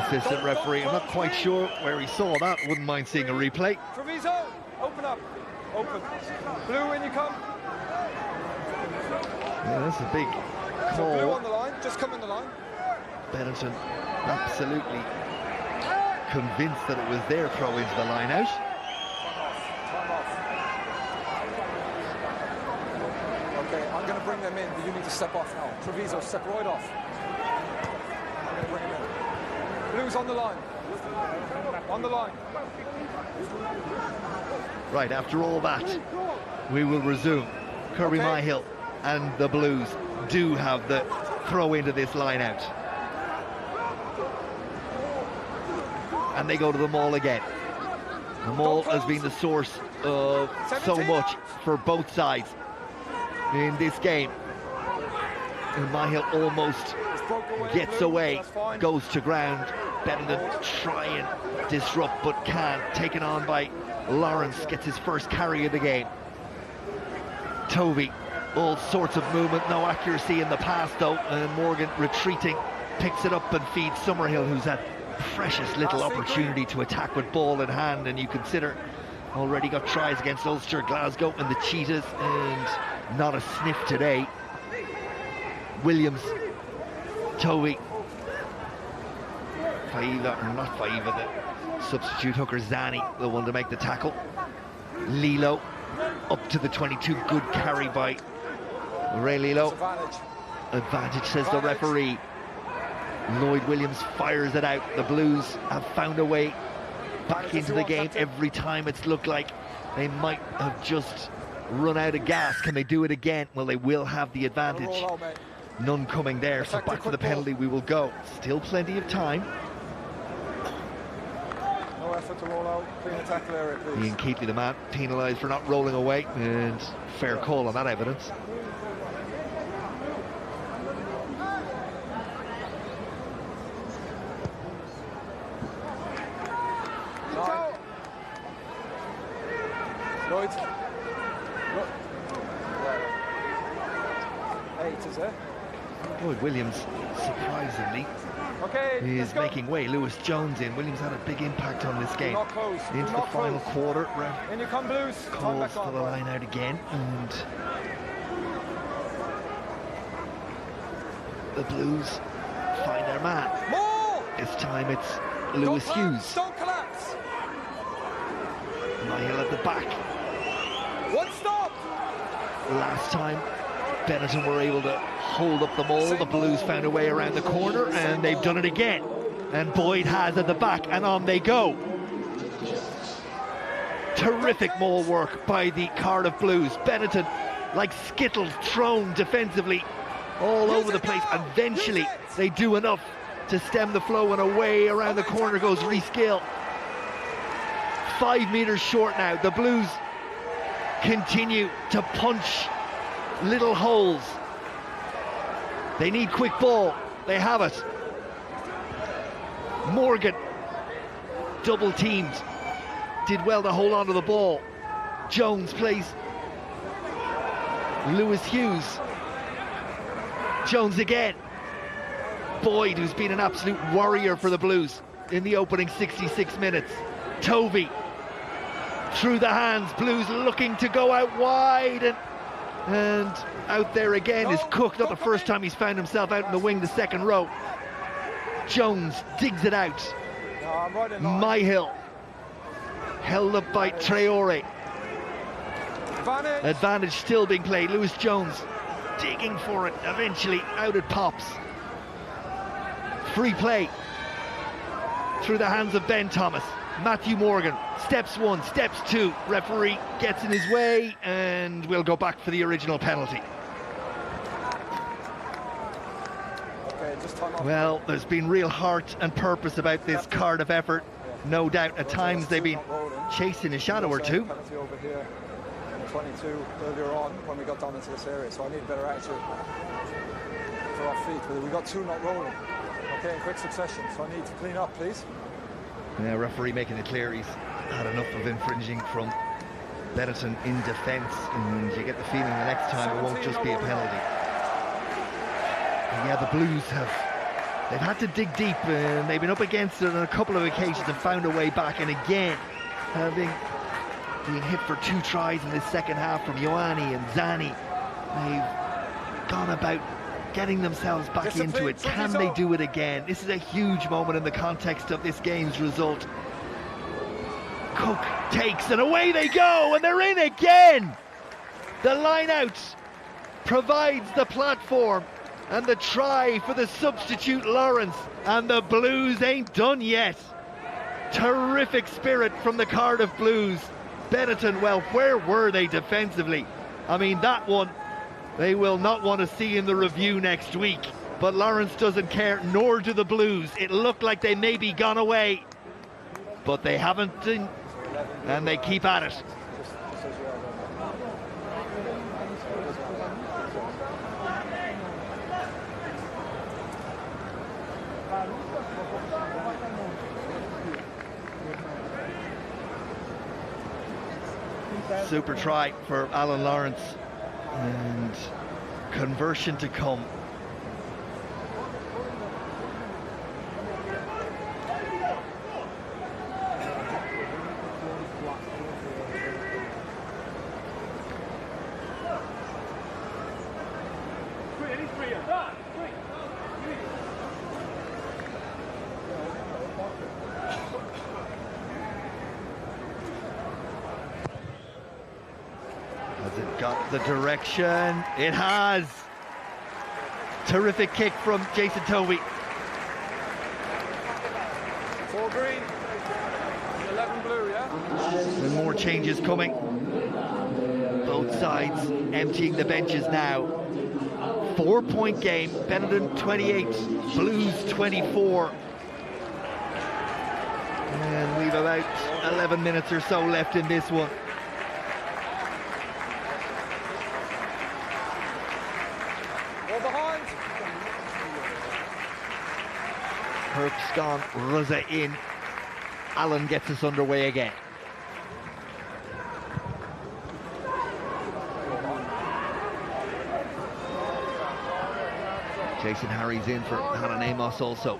assistant referee. I'm not quite sure where he saw that. Wouldn't mind seeing a replay. Treviso, open up. Open. Blue, in you come. Yeah, that's a big So blue call. on the line. Just come in the line. Benetton absolutely convinced that it was their throw into the line out. Time off. Okay, I'm going to bring them in, but you need to step off now. Treviso, step right off. I'm going to bring him in. Blue's on the line. On the line. Right, after all that, we will resume. Kirby Myhill and the Blues do have the throw into this line out. And they go to the maul again. The maul has been the source of so much for both sides in this game. And Myhill almost gets away, goes to ground. Benetton try and disrupt but can't. Taken on by Lawrence, gets his first carry of the game. Tovey, all sorts of movement, no accuracy in the pass though, and Morgan retreating, picks it up and feeds Summerhill, who's had precious little opportunity to attack with ball in hand. And you consider already got tries against Ulster, Glasgow and the Cheetahs, and not a sniff today. Williams, Tovey, Faiva, or not Faiva, the substitute hooker Zani, the one to make the tackle. Lilo up to the 22, good carry by Ray Lilo. Advantage, says the referee. Lloyd Williams fires it out. The Blues have found a way back into the game every time. It's looked like they might have just run out of gas. Can they do it again? Well, they will have the advantage. None coming there, so back for the penalty we will go. Still plenty of time. No effort to roll out, clean the tackle area, please. Ian Keatley, the man, penalised for not rolling away, and fair call on that evidence. Lloyd. 8, is it? Lloyd Williams, surprisingly, is making way. Lewis Jones in. Williams had a big impact on this game. Into the final quarter. In you come, Blues. Calls for the line out again, and the Blues find their man. More! This time it's Lewis Hughes. Don't collapse. Niall at the back. One stop. Last time Benetton were able to hold up the maul. The Blues found a way around the corner, and they've done it again. And Boyd has at the back, and on they go. Terrific maul work by the Cardiff Blues. Benetton, like skittles thrown defensively all over the place. Eventually, they do enough to stem the flow, and away around the corner goes Rhys Gill. 5 metres short now. The Blues continue to punch little holes. They need quick ball. They have it. Morgan, double teamed, did well to hold on to the ball. Jones plays Lewis Hughes. Jones again. Boyd, who's been an absolute warrior for the Blues in the opening 66 minutes. Tovey through the hands. Blues looking to go out wide, and out there again is Cook. Not the first time he's found himself out in the wing, the second row. Jones digs it out. Myhill held up by Traore. Advantage still being played. Lewis Jones digging for it. Eventually out it pops. Free play through the hands of Ben Thomas. Matthew Morgan, steps 1, steps 2. Referee gets in his way, and we'll go back for the original penalty. Well, there's been real heart and purpose about this Cardiff effort. No doubt at times they've been chasing a shadow or two. Penalty over here, 22 earlier on when we got down into this area, so I need a better attitude for our feet. We got 2 not rolling, okay, in quick succession, so I need to clean up, please. Yeah, referee making it clear he's had enough of infringing from Benetton in defence, and you get the feeling the next time it won't just be a penalty. And yeah, the Blues they've had to dig deep, and they've been up against it on a couple of occasions and found a way back, and again, having been hit for 2 tries in this second half from Ioane and Zani, they've gone about getting themselves back into it. Can they do it again? This is a huge moment in the context of this game's result. Cook takes, and away they go, and they're in again. The line out provides the platform and the try for the substitute Lawrence, and the Blues ain't done yet. Terrific spirit from the Cardiff Blues. Benetton, well, where were they defensively? I mean, that one they will not want to see in the review next week. But Lawrence doesn't care, nor do the Blues. It looked like they may be gone away, but they haven't, and they keep at it. Super try for Alan Lawrence, and conversion to come. Has it got the direction? It has. Terrific kick from Jason Tovey. 4 green, 11 blue, yeah? And more changes coming. Both sides emptying the benches now. 4-point game, Benetton 28, Blues 24. And we've about 11 minutes or so left in this one. All behind. Herc's gone, Ruzza in. Allen gets us underway again. Jason Harry's in for Hannah Amos also.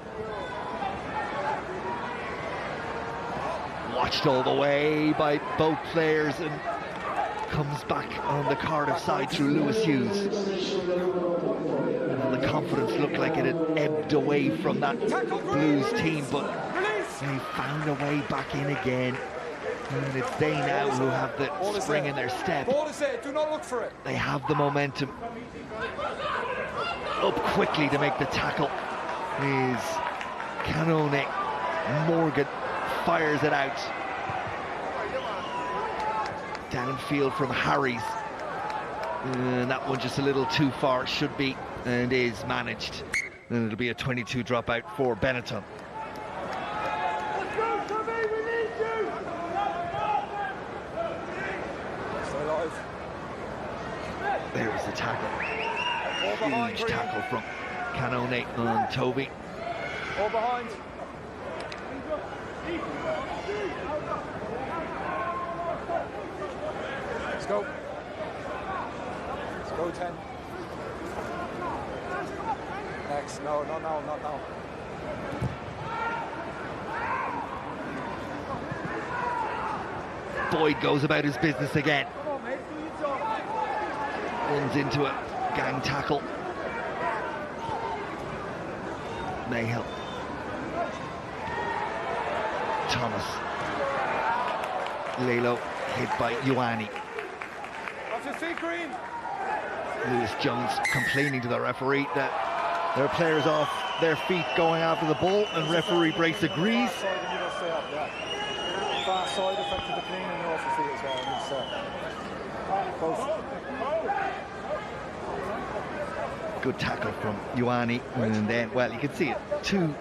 Watched all the way by both players and comes back on the Cardiff side through Lewis Hughes. And the confidence looked like it had ebbed away from that Blues team, but they found a way back in again. And it's they now who have the spring in their step. Ball is there, do not look for it. They have the momentum. Up quickly to make the tackle is Canone. Morgan fires it out. Downfield from Harries. And that one just a little too far, should be and is managed. And it'll be a 22 dropout for Benetton. Stay alive. There's the tackle. Huge tackle from Canone on Toby. All behind. Let's go. Let's go 10. Next. No, not now, not now. Boyd goes about his business again. Runs into a gang tackle. Mayhill. Thomas. Lelo hit by Ioane. Off your feet, Green. Lewis Jones complaining to the referee that there are players off their feet going after the ball, and referee Brace agrees. Far side and you don't stay up, yeah. Far side affected the clean and you're off your feet as well. Both. Good tackle from Ioane, and then, well, you can see it. 2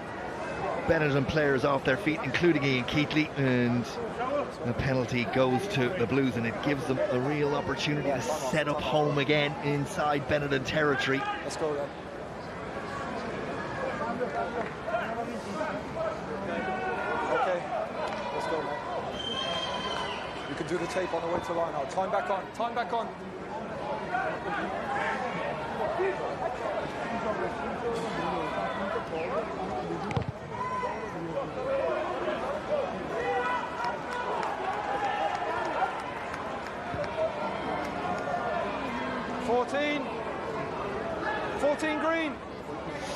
Benetton players off their feet, including Ian Keatley, and the penalty goes to the Blues, and it gives them the real opportunity to set up home again inside Benetton territory. Let's go then. Okay, let's go, mate. You can do the tape on the way to line out. Time back on, time back on. Fourteen green.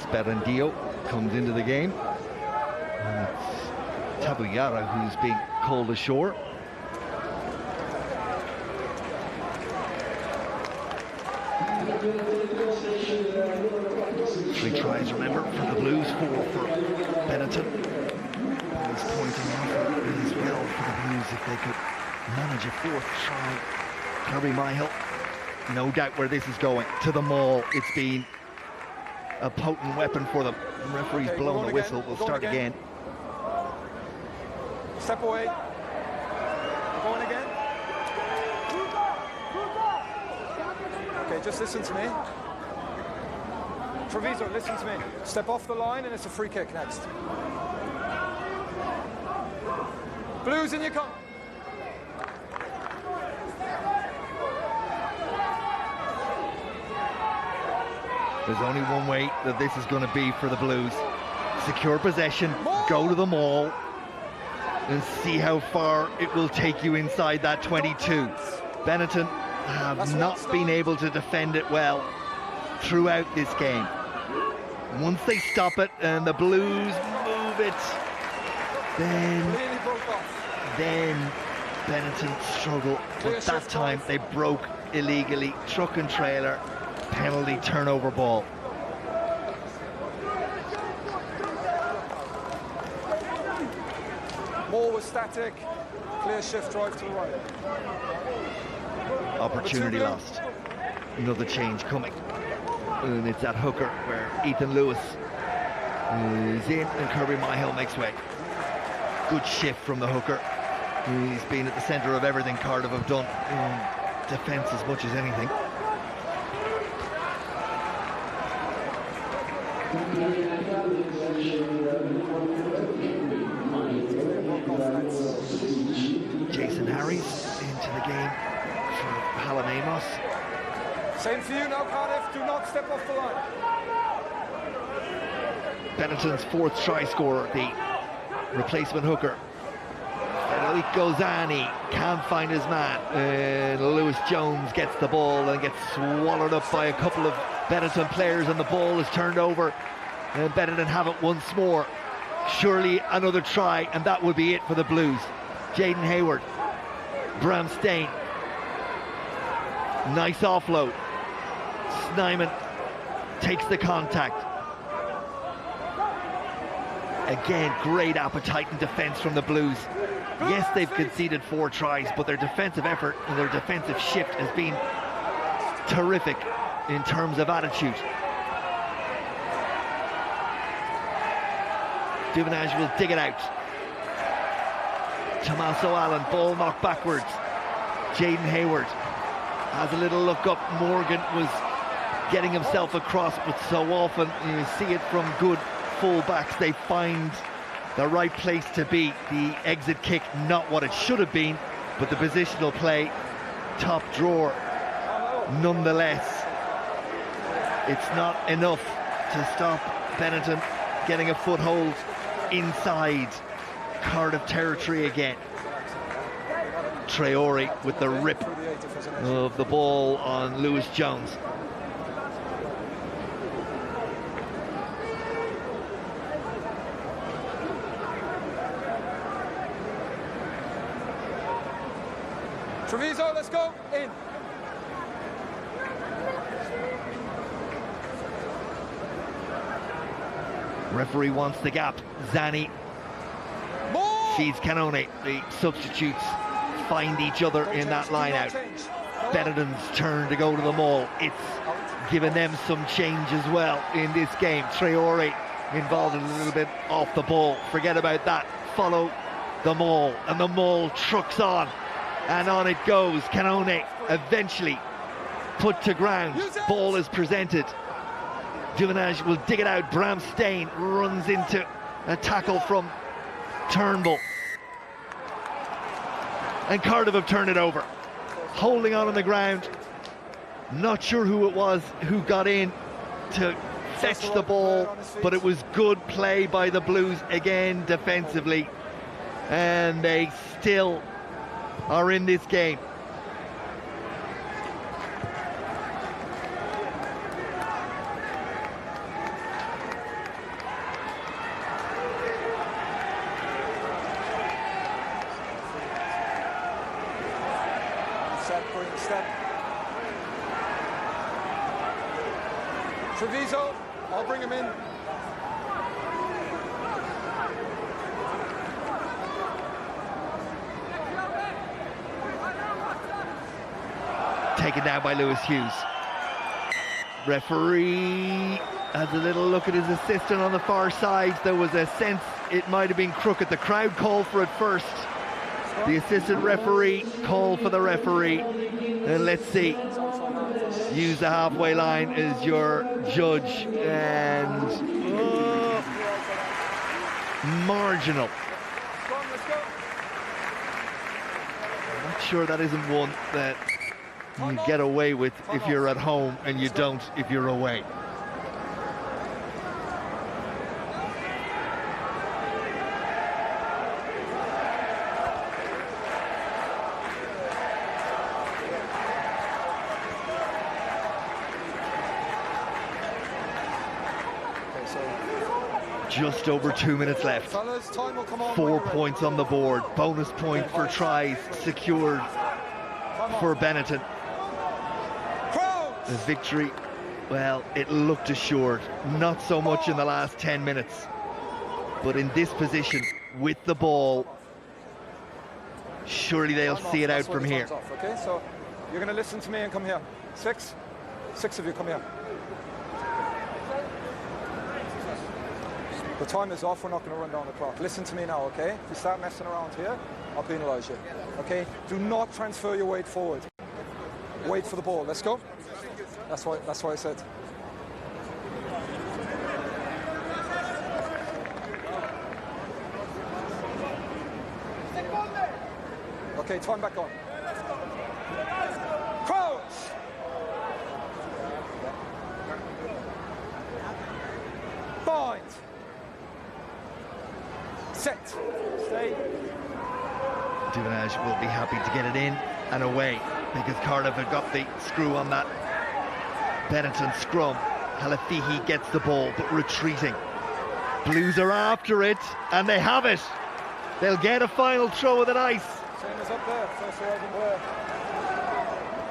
Sperandio comes into the game. And it's Tabuyara who's being called ashore. Three tries, remember, for the Blues, 4 for Benetton. He's pointing off as well for the Blues if they could manage a 4th try. Kirby Myhill, no doubt where this is going, to the maul. It's been a potent weapon for them. The referee's blown the whistle. We'll start again. Step away. We're going again. Okay, just listen to me. Treviso, listen to me. Step off the line and it's a free kick next. Blues in your come. There's only one way that this is going to be for the Blues. Secure possession, go to the maul, and see how far it will take you inside that 22. Benetton have not been able to defend it well throughout this game. Once they stop it and the Blues move it, then Benetton struggle. But that time they broke illegally. Truck and trailer, penalty, turnover ball. Moore was static. Clear shift drive to the right. Opportunity lost. Another change coming. And it's at hooker where Ethan Lewis is in and Kirby Myhill makes way. Good shift from the hooker. He's been at the centre of everything Cardiff have done in defence as much as anything. Jason Harries into the game for Hallam Amos. Same for you now, Cardiff. Do not step off the line. Benetton's fourth try scorer, the replacement hooker. Federico Zani can't find his man, and Lewis Jones gets the ball and gets swallowed up by a couple of Benetton players, and the ball is turned over, and Benetton have it once more. Surely another try, and that would be it for the Blues. Jaden Hayward, Bram Stain, nice offload. Snyman takes the contact. Again, great appetite and defence from the Blues. Yes, they've conceded 4 tries, but their defensive effort and their defensive shift has been terrific in terms of attitude. Duvenage will dig it out. Tommaso Allen, ball knocked backwards. Jaden Hayward has a little look up. Morgan was getting himself across, but so often you see it from good full-backs, they find the right place to be. The exit kick, not what it should have been, but the positional play, top drawer. Nonetheless, it's not enough to stop Benetton getting a foothold inside Cardiff territory again. Traore with the rip of the ball on Lewis Jones. Treviso, let's go. In. Referee wants the gap. Zani feeds Canone. The substitutes find each other in that line out. Benetton's turn to go to the maul. It's given them some change as well in this game. Traore involved a little bit off the ball. Forget about that. Follow the maul, and the maul trucks on. And on it goes. Canone eventually put to ground. Ball is presented. Duvenage will dig it out. Bram Stain runs into a tackle from Turnbull. And Cardiff have turned it over. Holding on the ground. Not sure who it was who got in to fetch the ball, but it was good play by the Blues again defensively. And they still are in this game. Step. Treviso, I'll bring him in. Taken down by Lewis Hughes. Referee has a little look at his assistant on the far side. There was a sense it might have been crooked. The crowd called for it first. The assistant referee called for the referee. And let's see. Use the halfway line as your judge. And marginal. I'm not sure that isn't one that you get away with if you're at home, and you don't if you're away. Just over 2 minutes left. 4 points on the board. Bonus point for tries secured for Benetton. The victory, well, it looked assured. Not so much in the last 10 minutes. But in this position, with the ball, Surely they'll see it out from here. Okay, so you're going to listen to me and come here. Six of you come here. The time is off, we're not going to run down the clock. Listen to me now, okay? If you start messing around here, I'll penalise you, okay? Do not transfer your weight forward. Wait for the ball, let's go. That's why I said. Okay, time back on. Crouch! Bind! Set. Stay. Duvenage will be happy to get it in and away because Cardiff have got the screw on that Benetton scrum. Halafihi gets the ball but retreating. Blues are after it and they have it. They'll get a final throw of the dice. Same as up there. First arriving there.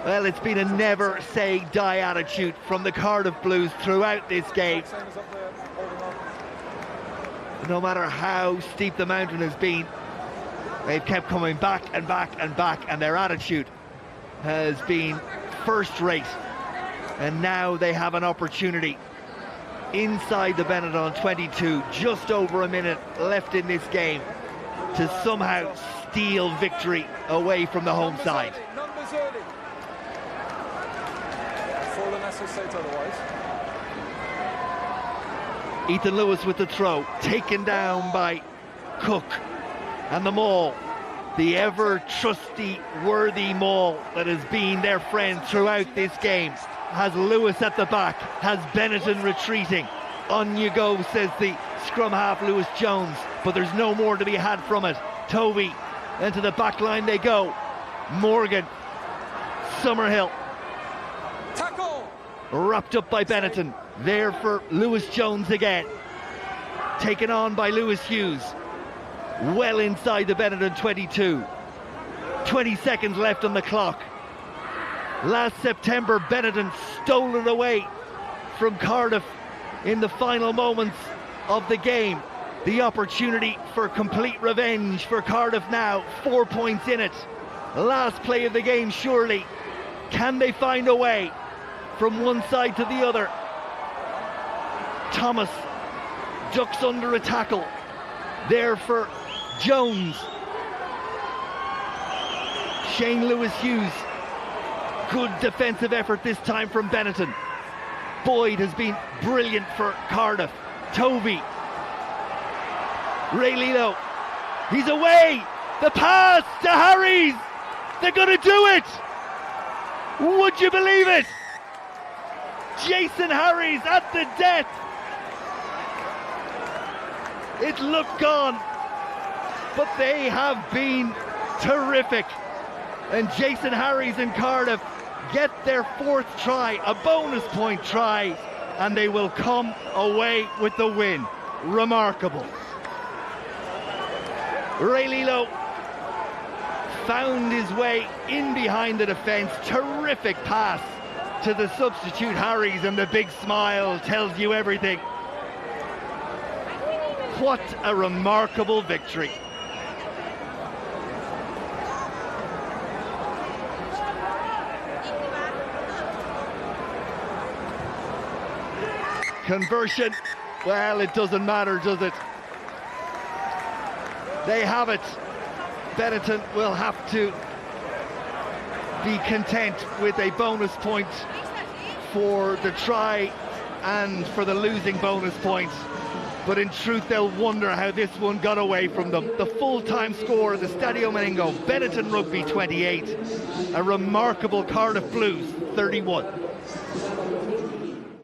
Well, it's been a never say die attitude from the Cardiff Blues throughout this game. Same as up there. Holding on. No matter how steep the mountain has been, they've kept coming back and back and back, and their attitude has been first rate. And now they have an opportunity inside the Benetton 22, just over a minute left in this game, to somehow steal victory away from the home side. Numbers early. Full unless I say otherwise. Ethan Lewis with the throw, taken down by Cook, and the maul, the ever trusty, worthy maul that has been their friend throughout this game, has Lewis at the back, has Benetton retreating. On you go, says the scrum half Lewis Jones, but there's no more to be had from it. Tovey, into the back line they go. Morgan, Summerhill, tackle, wrapped up by Benetton. There for Lewis Jones again, taken on by Lewis Hughes, well inside the Benetton 22. 20 seconds left on the clock. Last September, Benetton stole it away from Cardiff in the final moments of the game. The opportunity for complete revenge for Cardiff now, 4 points in it. Last play of the game, surely. Can they find a way from one side to the other? Thomas ducks under a tackle. There for Jones. Shane Lewis Hughes. Good defensive effort this time from Benetton. Boyd has been brilliant for Cardiff. Tovey. Ray Lilo. He's away. The pass to Harries. They're going to do it. Would you believe it? Jason Harries at the death. It looked gone, but they have been terrific. And Jason Harries and Cardiff get their fourth try, a bonus point try, and they will come away with the win. Remarkable. Ray Lilo found his way in behind the defence. Terrific pass to the substitute Harries, and the big smile tells you everything. What a remarkable victory. Conversion, well, it doesn't matter, does it? They have it. Benetton will have to be content with a bonus point for the try and for the losing bonus point. But in truth, they'll wonder how this one got away from them. The full-time score at the Stadio Meningo, Benetton Rugby 28, a remarkable Cardiff Blues 31.